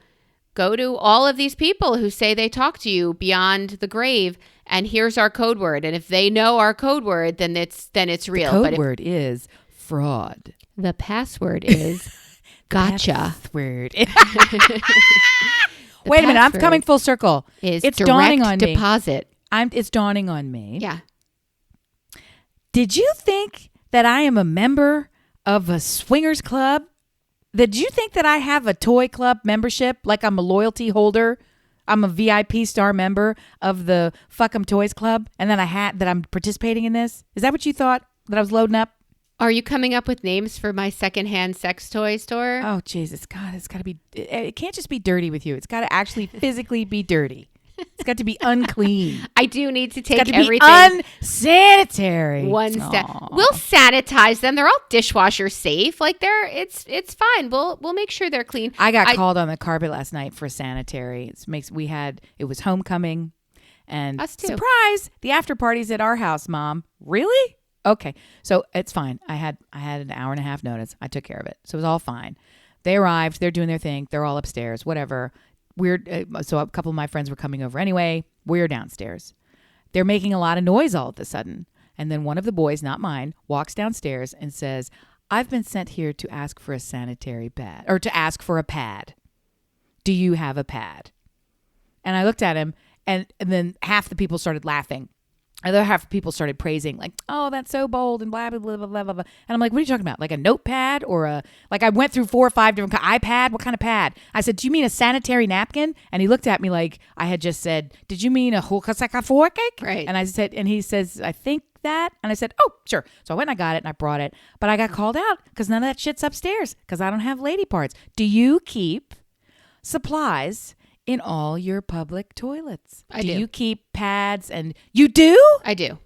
all of these people who say they talk to you beyond the grave, and here's our code word. And if they know our code word, then it's real. The code word is fraud. The password is gotcha. Password. Wait a minute, I'm coming full circle. It's dawning on deposit. It's dawning on me. Yeah. Did you think that I am a member of a swingers club? Did you think that I have a toy club membership? Like I'm a loyalty holder? I'm a VIP star member of the Fuck 'em Toys Club, and then that I'm participating in this? Is that what you thought? That I was loading up? Are you coming up with names for my secondhand sex toy store? Oh, Jesus. God, it's got to be... It can't just be dirty with you. It's got to actually physically be dirty. It's got to be unclean. I do need to take it's got to everything... be unsanitary. One step. We'll sanitize them. They're all dishwasher safe. Like it's fine. We'll make sure they're clean. I got called on the carpet last night for sanitary. It was homecoming. And us too. Surprise! The after party's at our house, Mom. Really? Okay, so it's fine. I had an hour and a half notice. I took care of it, so it was all fine. They arrived. They're doing their thing. They're all upstairs. Whatever. So a couple of my friends were coming over anyway. We're downstairs. They're making a lot of noise all of a sudden, and then one of the boys, not mine, walks downstairs and says, "I've been sent here to ask for a sanitary pad, or to ask for a pad. Do you have a pad?" And I looked at him, and then half the people started laughing. Other half of people started praising, like, "Oh, that's so bold," and blah, blah, blah, blah, blah, blah. And I'm like, what are you talking about? Like a notepad or I went through 4 or 5 different iPad? What kind of pad? I said, "Do you mean a sanitary napkin?" And he looked at me like I had just said, "Did you mean a hukasakaforkek?" Right. And he says, "I think that." And I said, "Oh, sure." So I went and I got it and I brought it. But I got called out because none of that shit's upstairs because I don't have lady parts. Do you keep supplies in all your public toilets? I do. You keep pads and you do? I do.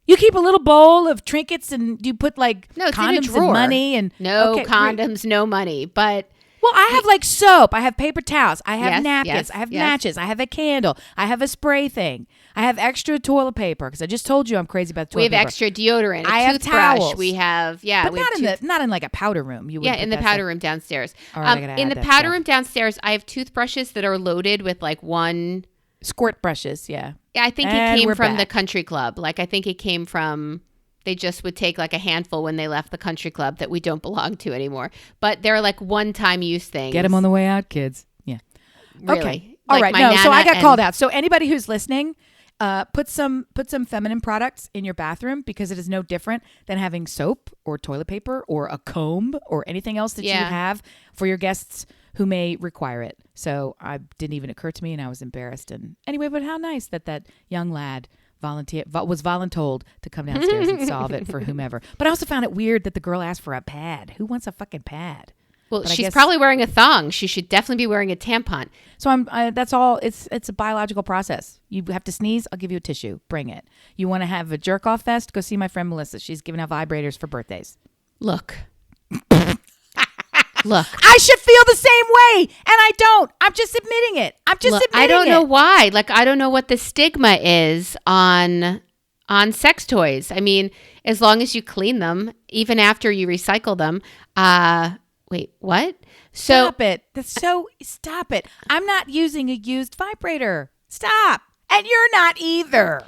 You keep a little bowl of trinkets and you put like No, it's in a condoms and drawer. money and No okay, condoms, no money. But well, I have like soap, I have paper towels, I have Yes, napkins, yes, I have yes. matches, I have a candle, I have a spray thing, I have extra toilet paper because I just told you I'm crazy about toilet we have paper. extra deodorant. I have toothbrush. towels. We have but we not have not in like a powder room. You would Yeah, put in the that powder stuff. room downstairs. All right, I gotta In add the that powder stuff. room downstairs, I have toothbrushes that are loaded with like one. Squirt brushes, yeah. I think And it came we're from the back. country club. Like I think it came from. They just would take like a handful when they left the country club that we don't belong to anymore. But they're like one-time use things. Get them on the way out, kids. Yeah. Really. Okay. All Like right. my No, so I Nana got called out. So anybody who's listening, put some feminine products in your bathroom because it is no different than having soap or toilet paper or a comb or anything else that you Yeah. have for your guests who may require it. So it didn't even occur to me and I was embarrassed. And anyway, but how nice that young lad was voluntold to come downstairs and solve it for whomever. But I also found it weird that the girl asked for a pad. Who wants a fucking pad? Well, But I she's guess- probably wearing a thong. She should definitely be wearing a tampon. So that's all. It's a biological process. You have to sneeze, I'll give you a tissue. Bring it. You want to have a jerk off fest? Go see my friend Melissa. She's giving out vibrators for birthdays. Look. Look. I should feel the same way, and I don't. I'm just admitting it. Look, I don't know why. Like I don't know what the stigma is on sex toys. I mean, as long as you clean them, even after you recycle them. Wait, what? So Stop it. Stop it. I'm not using a used vibrator. Stop. And you're not either.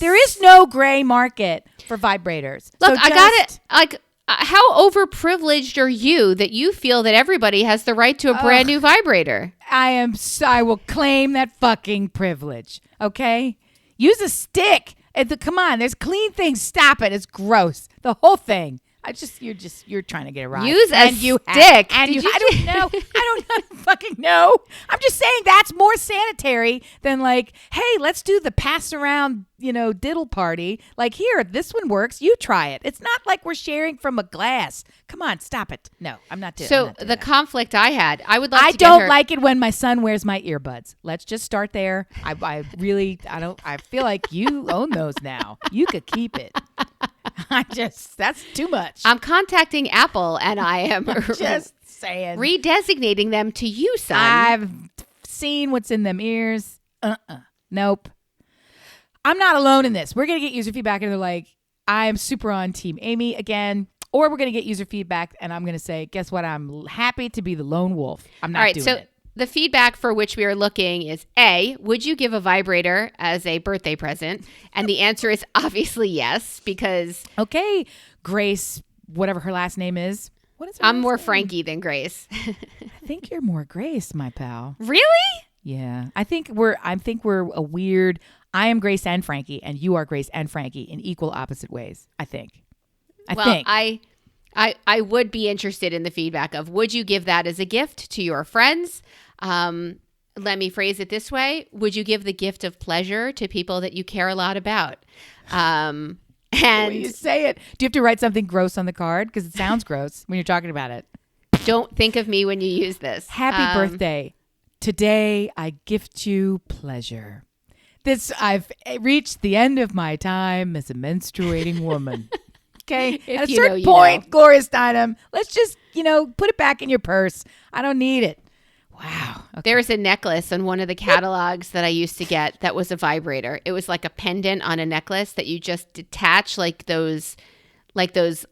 There is no gray market for vibrators. look, So I got just- it. Like, how overprivileged are you that you feel that everybody has the right to a brand new vibrator? I will claim that fucking privilege. Okay? Use a stick. Come on, there's clean things. Stop it. It's gross. The whole thing. You're trying to get it right. Use a and you stick. And Did you, I don't know. I don't fucking know. I'm just saying that's more sanitary than like, hey, let's do the pass around, diddle party. Like, here, this one works. You try it. It's not like we're sharing from a glass. Come on, stop it. No, I'm not doing. So the conflict I had, I would love I to get don't her- like it when my son wears my earbuds. Let's just start there. I feel like you own those now. You could keep it. That's too much. I'm contacting Apple and I am Just saying. redesignating them to you, son. I've seen what's in them ears. Nope. I'm not alone in this. We're going to get user feedback and they're like, I am super on Team Amy again. Or we're going to get user feedback and I'm going to say, guess what? I'm happy to be the lone wolf. I'm not All right, doing so it. the feedback for which we are looking is A, would you give a vibrator as a birthday present? And the answer is obviously yes, because Okay, Grace whatever her last name is. What is her I'm last more name? Frankie than Grace. I think you're more Grace, my pal. Really? Yeah. I think we're a weird. I am Grace and Frankie, and you are Grace and Frankie in equal opposite ways. I think. I would be interested in the feedback of, would you give that as a gift to your friends? Let me phrase it this way. Would you give the gift of pleasure to people that you care a lot about? And when you say it, do you have to write something gross on the card? Because it sounds gross when you're talking about it. Don't think of me when you use this. Happy birthday. Today, I gift you pleasure. I've reached the end of my time as a menstruating woman. Okay. At a certain point, Gloria Steinem, let's just, put it back in your purse. I don't need it. Wow. Okay. There was a necklace on one of the catalogs that I used to get that was a vibrator. It was like a pendant on a necklace that you just detach, like those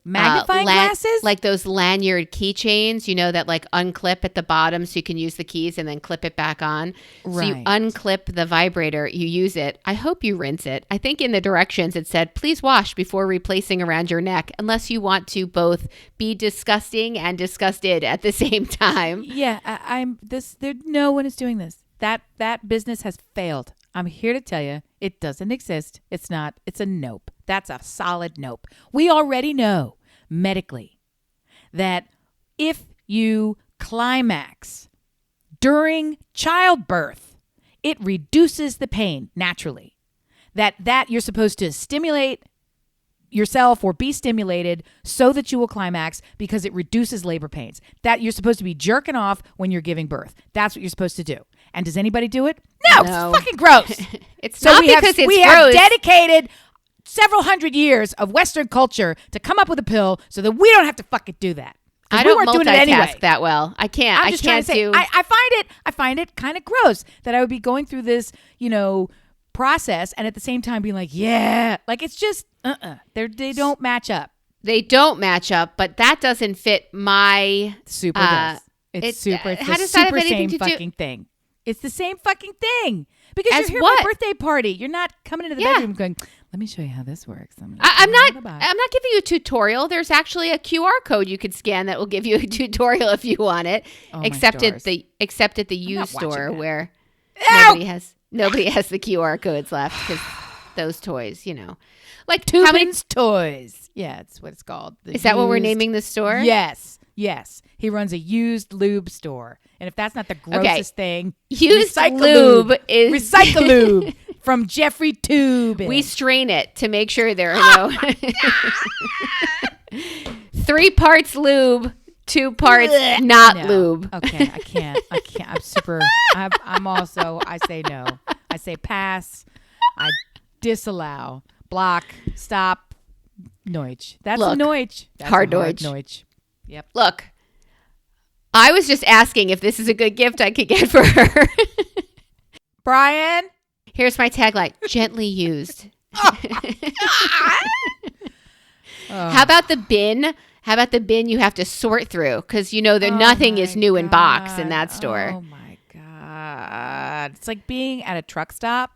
magnifying glasses, like those lanyard keychains, that like unclip at the bottom so you can use the keys and then clip it back on. Right. So you unclip the vibrator, you use it. I hope you rinse it. I think in the directions it said, please wash before replacing around your neck, unless you want to both be disgusting and disgusted at the same time. Yeah, no one is doing this. That business has failed. I'm here to tell you, it doesn't exist. It's a nope. That's a solid nope. We already know medically that if you climax during childbirth, it reduces the pain naturally. That you're supposed to stimulate yourself or be stimulated so that you will climax because it reduces labor pains. That you're supposed to be jerking off when you're giving birth. That's what you're supposed to do. And does anybody do it? No. It's fucking gross. It's not because it's gross. We have dedicated several hundred years of Western culture to come up with a pill so that we don't have to fucking do that. I don't multitask that well. I can't. I'm just trying to say, I find it kind of gross that I would be going through this, process and at the same time being like, yeah, like it's just, they don't match up. They don't match up, but that doesn't fit my. Super does. It's super. It's how the does that super have anything same to do? It's the same fucking thing. Because As you're here what? at my birthday party. You're not coming into the bedroom going, let me show you how this works. I'm not giving you a tutorial. There's actually a QR code you could scan that will give you a tutorial if you want it. Except at the used store where nobody has the QR codes left because those toys, like Tubman's Toys. Yeah, that's what it's called. Is that what we're naming the store? Yes. He runs a used lube store. And if that's not the grossest thing, used lube is Recycle Lube from Jeffrey Tube. We strain it to make sure there are no 3 parts lube, 2 parts not lube. Okay, I can't. I'm super. I'm also. I say no. I say pass. I disallow. Block. Stop. Noich. That's a noich. That's hard a noich. Yep. Look, I was just asking if this is a good gift I could get for her. Brian, here's my tagline: gently used. How about the bin? How about the bin you have to sort through? Because nothing is new in box in that store. Oh my God. It's like being at a truck stop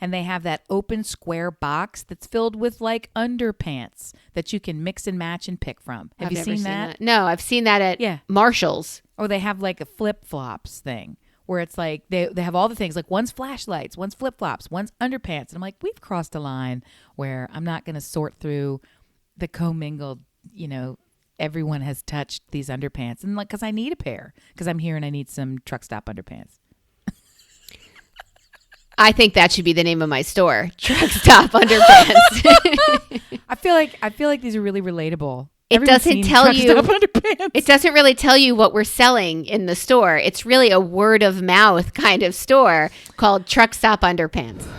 and they have that open square box that's filled with like underpants that you can mix and match and pick from. Have you seen that? No, I've seen that at Marshall's. Or they have like a flip-flops thing where it's like they have all the things. Like one's flashlights, one's flip-flops, one's underpants. And I'm like, we've crossed a line where I'm not going to sort through the commingled, everyone has touched these underpants. And like, because I need a pair. Because I'm here and I need some truck stop underpants. I think that should be the name of my store. Truck stop underpants. I feel like these are really relatable. It doesn't tell you. It doesn't really tell you what we're selling in the store. It's really a word of mouth kind of store called Truck Stop Underpants. Okay.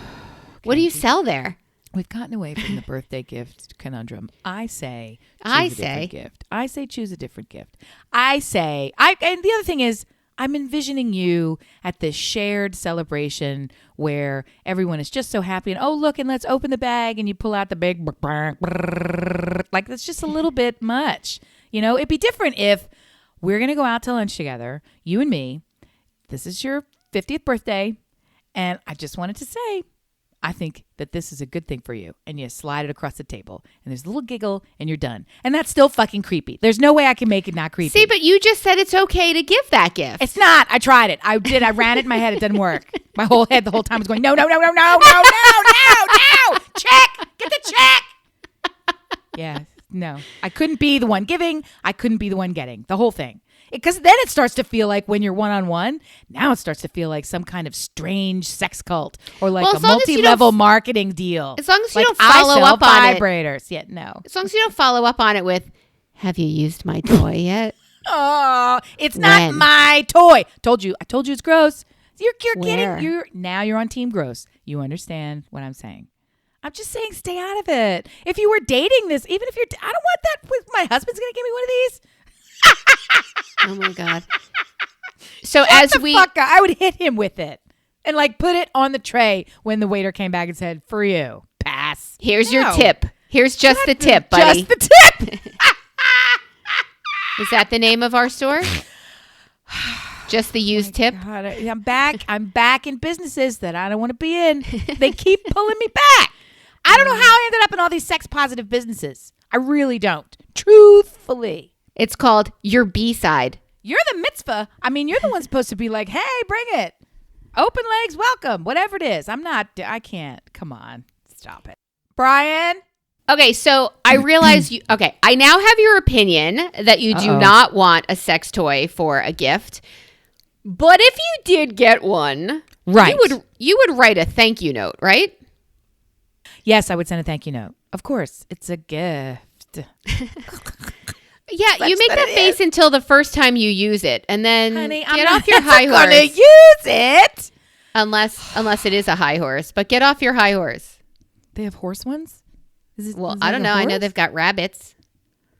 What do you sell there? We've gotten away from the birthday gift conundrum. I say choose a different gift. I say choose a different gift. And the other thing is, I'm envisioning you at this shared celebration where everyone is just so happy and, oh, look, and let's open the bag and you pull out the big, like that's just a little bit much. It'd be different if we're going to go out to lunch together, you and me. This is your 50th birthday. And I just wanted to say, I think that this is a good thing for you. And you slide it across the table. And there's a little giggle and you're done. And that's still fucking creepy. There's no way I can make it not creepy. See, but you just said it's okay to give that gift. It's not. I tried it. I did. I ran it in my head. It didn't work. My whole head the whole time was going, no. Check. Get the check. Yeah. No. I couldn't be the one giving. I couldn't be the one getting. The whole thing. Because then it starts to feel like when you're one-on-one, now it starts to feel like some kind of strange sex cult or like a multi-level marketing deal. As long as you don't follow up on it. Vibrators. Yeah, no. As long as you don't follow up on it with, have you used my toy yet? Oh, it's not my toy. I told you it's gross. You're kidding. Now you're on team gross. You understand what I'm saying. I'm just saying stay out of it. If you were dating this, even if I don't want that with my husband's going to give me one of these. Oh my God. So I would hit him with it and like put it on the tray when the waiter came back and said, for you, pass. Here's your tip. Here's just the tip, buddy. Just the tip. Is that the name of our store? Just the used tip? God, I'm back in businesses that I don't want to be in. They keep pulling me back. I don't know how I ended up in all these sex positive businesses. I really don't. Truthfully. It's called your B-side. You're the mitzvah. I mean, you're the one supposed to be like, hey, bring it. Open legs, welcome. Whatever it is. I can't. Come on. Stop it. Brian? Okay, so I realize I now have your opinion that you do not want a sex toy for a gift. But if you did get one, right, you would write a thank you note, right? Yes, I would send a thank you note. Of course, it's a gift. Yeah, you make that face until the first time you use it, and then get off your high horse. I'm gonna use it unless it is a high horse. But get off your high horse. They have horse ones? I don't know. I know they've got rabbits.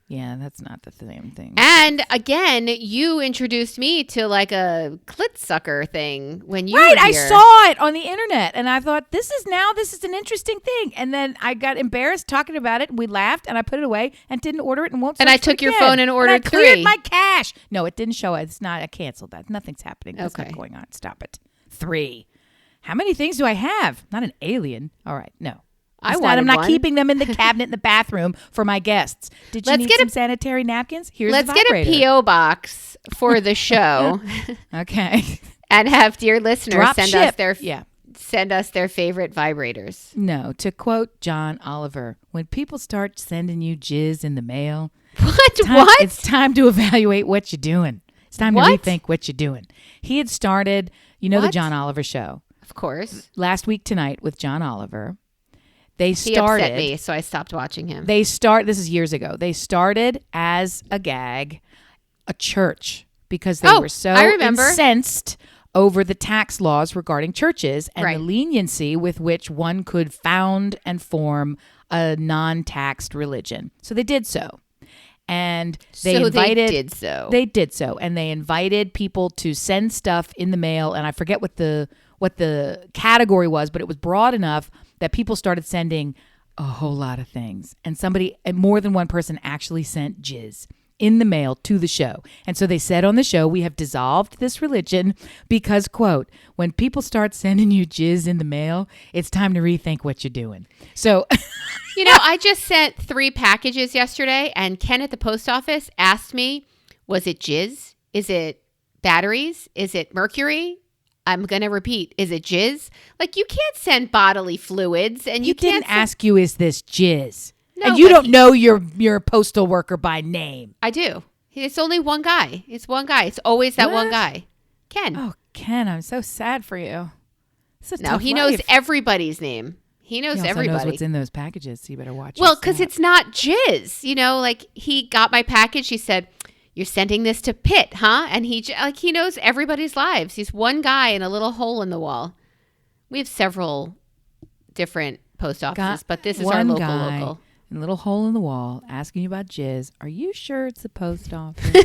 Yeah, that's not the same thing. And again, you introduced me to like a clit sucker thing when you were here. I saw it on the internet and I thought, this is an interesting thing. And then I got embarrassed talking about it and we laughed and I put it away and didn't order it and won't. And I took your phone and ordered and I cleared my cache. No, it didn't show it. It's not. I canceled that. Nothing's happening. That's not going on. Stop it. 3. How many things do I have? Not an alien. All right. No. I'm not keeping them in the cabinet in the bathroom for my guests. Did you need some sanitary napkins? Let's get a P.O. box for the show. Okay. And have dear listeners send us their favorite vibrators. No, to quote John Oliver, when people start sending you jizz in the mail, it's time to evaluate what you're doing. It's time to rethink what you're doing. He had started, the John Oliver show. Of course. Last week tonight with John Oliver. He upset me, so I stopped watching him. This is years ago. They started as a gag, a church, because they were so incensed over the tax laws regarding churches and the leniency with which one could found and form a non-taxed religion. So they did so. And they did so. And they invited people to send stuff in the mail. And I forget what the category was, but it was broad enough that people started sending a whole lot of things. And more than one person actually sent jizz in the mail to the show. And so they said on the show, we have dissolved this religion because, quote, when people start sending you jizz in the mail, it's time to rethink what you're doing. So, I just sent 3 packages yesterday and Ken at the post office asked me, was it jizz? Is it batteries? Is it mercury? I'm going to repeat, is it jizz? Like, you can't send bodily fluids. And he didn't ask you, is this jizz? No, and you don't know your postal worker by name. I do. It's only one guy. It's one guy. It's always that one guy. Ken. Oh, Ken, I'm so sad for you. He knows everybody's name. He knows everybody. He knows what's in those packages, so you better watch it. Well, because it's not jizz. Like, he got my package. He said, you're sending this to Pitt, huh? And he knows everybody's lives. He's one guy in a little hole in the wall. We have several different post offices, but this is our local. A little hole in the wall asking you about jizz. Are you sure it's a post office?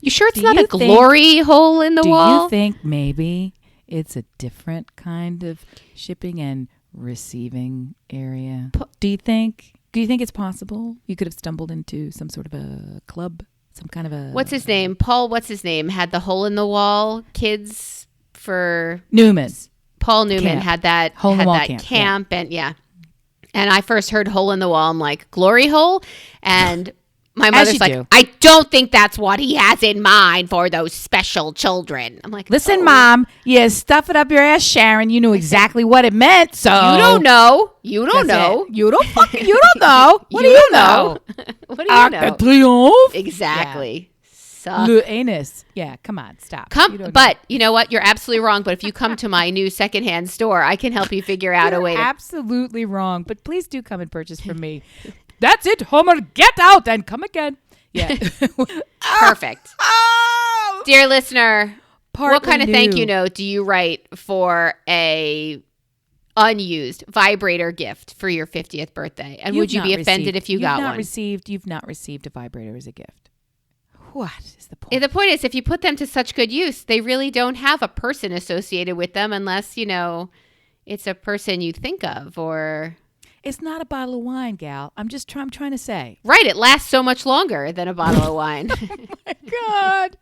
You sure it's not a glory hole in the wall? Do you think maybe it's a different kind of shipping and receiving area? Do you think it's possible you could have stumbled into some sort of a club, some kind of a... What's his name? Paul, what's his name? Had the hole in the wall kids for... Newman. Paul Newman had that camp, and and I first heard hole in the wall. I'm like, glory hole, and my mother's like, I don't think that's what he has in mind for those special children. I'm like, listen, Mom, you stuff it up your ass, Sharon. You knew exactly what it meant. So you don't know. You don't know. You don't know. What do you know? What do you know? Triomphe. Exactly. Le anus. Yeah, come on, stop. But you know what? You're absolutely wrong. But if you come to my new secondhand store, I can help you figure out a way to. Absolutely wrong. But please do come and purchase from me. That's it, Homer. Get out and come again. Yeah. Perfect. Oh! Dear listener, what kind of new. thank you note do you write for a unused vibrator gift for your 50th birthday? And would you be offended if you got one? You've not received a vibrator as a gift. What is the point? The point is, if you put them to such good use, they really don't have a person associated with them unless, it's a person you think of or... It's not a bottle of wine, gal. I'm trying to say. Right. It lasts so much longer than a bottle of wine. Oh, my God.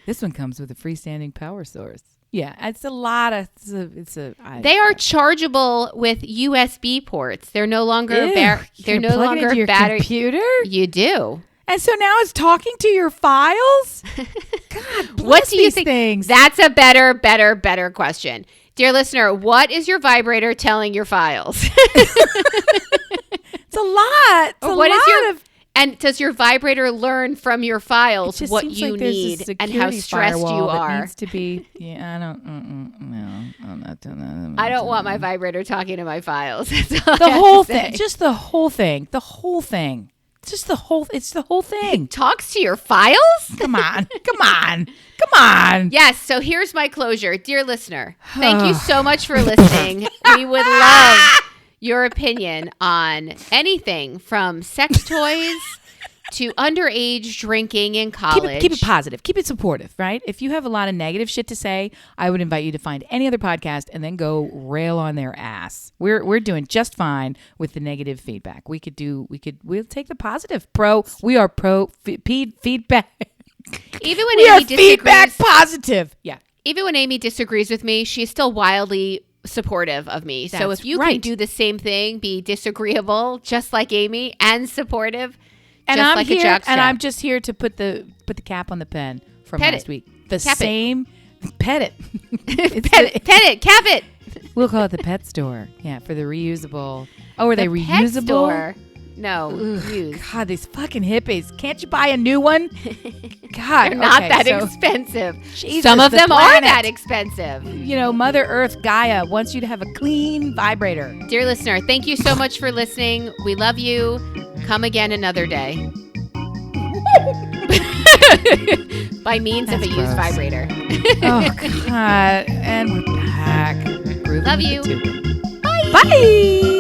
This one comes with a freestanding power source. Yeah. It's a lot of... They are chargeable with USB ports. They're no longer... they're no longer your battery... computer? You do. And so now it's talking to your files? God bless what do you these think? Things. That's a better question. Dear listener, what is your vibrator telling your files? It's a lot. And does your vibrator learn from your files what you like need and how stressed you are? Needs to be. Yeah, I don't. No, I'm not doing that. I don't want my vibrator talking to my files. The whole thing. Just the whole thing. The whole thing. It's the whole thing. It talks to your files? Come on. Yes, so here's my closure. Dear listener, thank you so much for listening. We would love your opinion on anything from sex toys to underage drinking in college. Keep it positive. Keep it supportive, right? If you have a lot of negative shit to say, I would invite you to find any other podcast and then go rail on their ass. We're doing just fine with the negative feedback. We'll take the positive. We are pro feedback. Even when we Amy are feedback positive. Yeah. Even when Amy disagrees with me, she's still wildly supportive of me. So if you can do the same thing, be disagreeable just like Amy and supportive. And just I'm like here, a jockstrap. and I'm just here to put the cap on the pen from last week. Pet it. Cap it. We'll call it the pet store. Yeah, for the reusable. Oh, are they reusable? Pet store. No, used. God, these fucking hippies. Can't you buy a new one? God, they're not that expensive. Jesus, some of them are that expensive. Mother Earth Gaia wants you to have a clean vibrator. Dear listener, thank you so much for listening. We love you. Come again another day. By means of a used vibrator. Oh, God. And we're back. Love you. Bye. Bye.